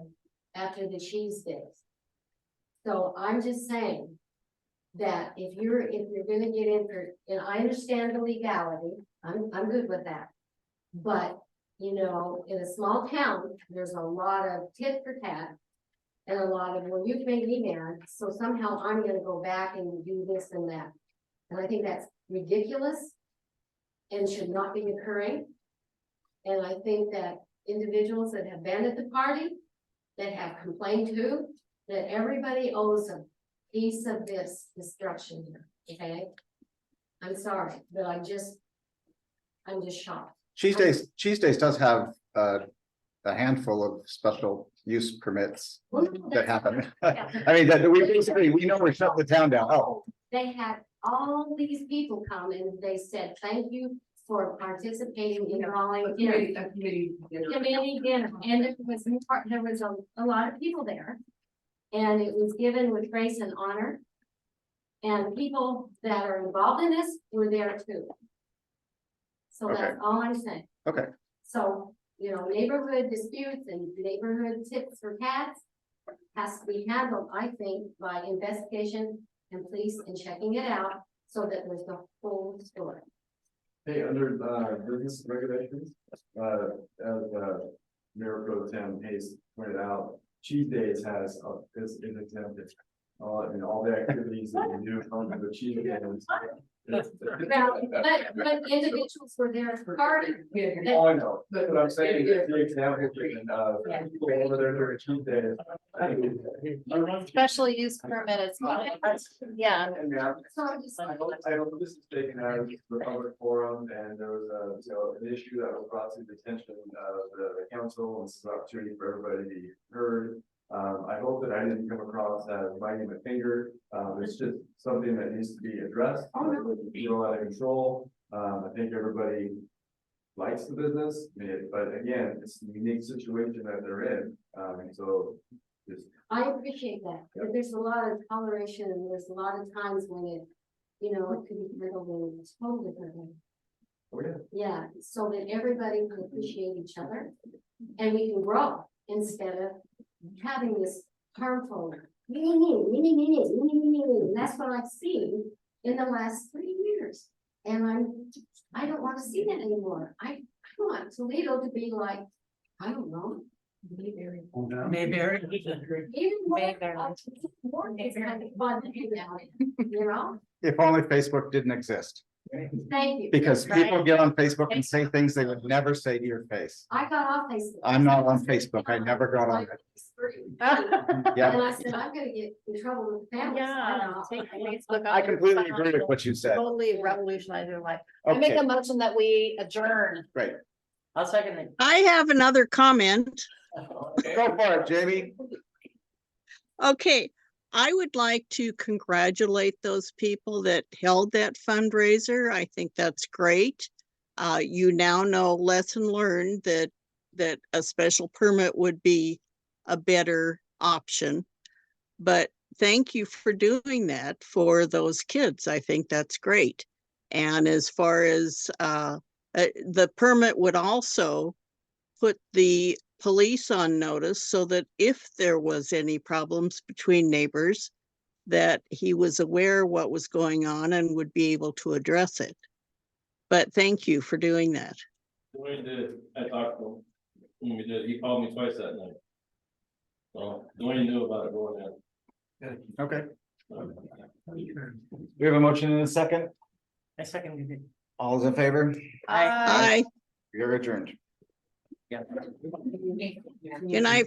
after the cheese days. So I'm just saying that if you're gonna get in for, and I understand the legality, I'm good with that. But, in a small town, there's a lot of tit for tat. And a lot of, well, you've made me mad, so somehow I'm gonna go back and do this and that. And I think that's ridiculous and should not be occurring. And I think that individuals that have been at the party, that have complained too, that everybody owes a piece of this destruction here, okay? I'm sorry, but I'm just shocked. Cheese Days does have a handful of special use permits that happen. I mean, we know we're shutting the town down. Oh. They had all these people come and they said, thank you for participating in drawing. Committee dinner, and there was a lot of people there. And it was given with grace and honor. And people that are involved in this were there too. So Okay. that's all I'm saying. Okay. So, neighborhood disputes and neighborhood tips for cats has to be handled, I think, by investigation and police and checking it out so that there's the whole story. Hey, under business regulations, as Mayor Pro Tem Hayes pointed out, cheese days is exempted. All the activities that you do under the cheese days. But individuals were there as party. Oh, I know, but what I'm saying is the example given, people over there during cheese days. Special use permit is, yeah. And I know this is taken as the public forum, and there was an issue that was brought to the attention of the council, and this is an opportunity for everybody to be heard. I hope that I didn't come across as biting my finger, it's just something that needs to be addressed. It's out of control, I think everybody likes the business, but again, it's a unique situation that they're in, so. I appreciate that, but there's a lot of toleration and there's a lot of times when it, you know, it could be handled in a totally different way. Oh, yeah. Yeah, so that everybody can appreciate each other and we can grow instead of having this harmful. And that's what I've seen in the last 3 years. And I don't want to see that anymore. I want Toledo to be like, I don't know. Mayberry. Mayberry. Even more, it's kind of fun to hang out in, you know? If only Facebook didn't exist, Thank you. because That's right. people get on Facebook and say things they would never say to your face. I got off Facebook. I'm not on Facebook. I never got on it. Yeah. And I said, I'm gonna get in trouble with the family. Yeah, take Facebook off I your completely phone. agree with what you said. Totally revolutionize your life. I make Okay, a motion that we adjourn. great. I'll second it. I have another comment. Go for it, Jamie. Okay, I would like to congratulate those people that held that fundraiser. I think that's great. You now know, lesson learned, that a special permit would be a better option. But thank you for doing that for those kids. I think that's great. And as far as the permit would also put the police on notice so that if there was any problems between neighbors, that he was aware what was going on and would be able to address it. But thank you for doing that. Dwayne did, I talked to him, when we did, he called me twice that night. So Dwayne knew about it going in. Okay. We have a motion in a second. I second it. All those in favor? Aye. You're adjourned. Yeah. Good night.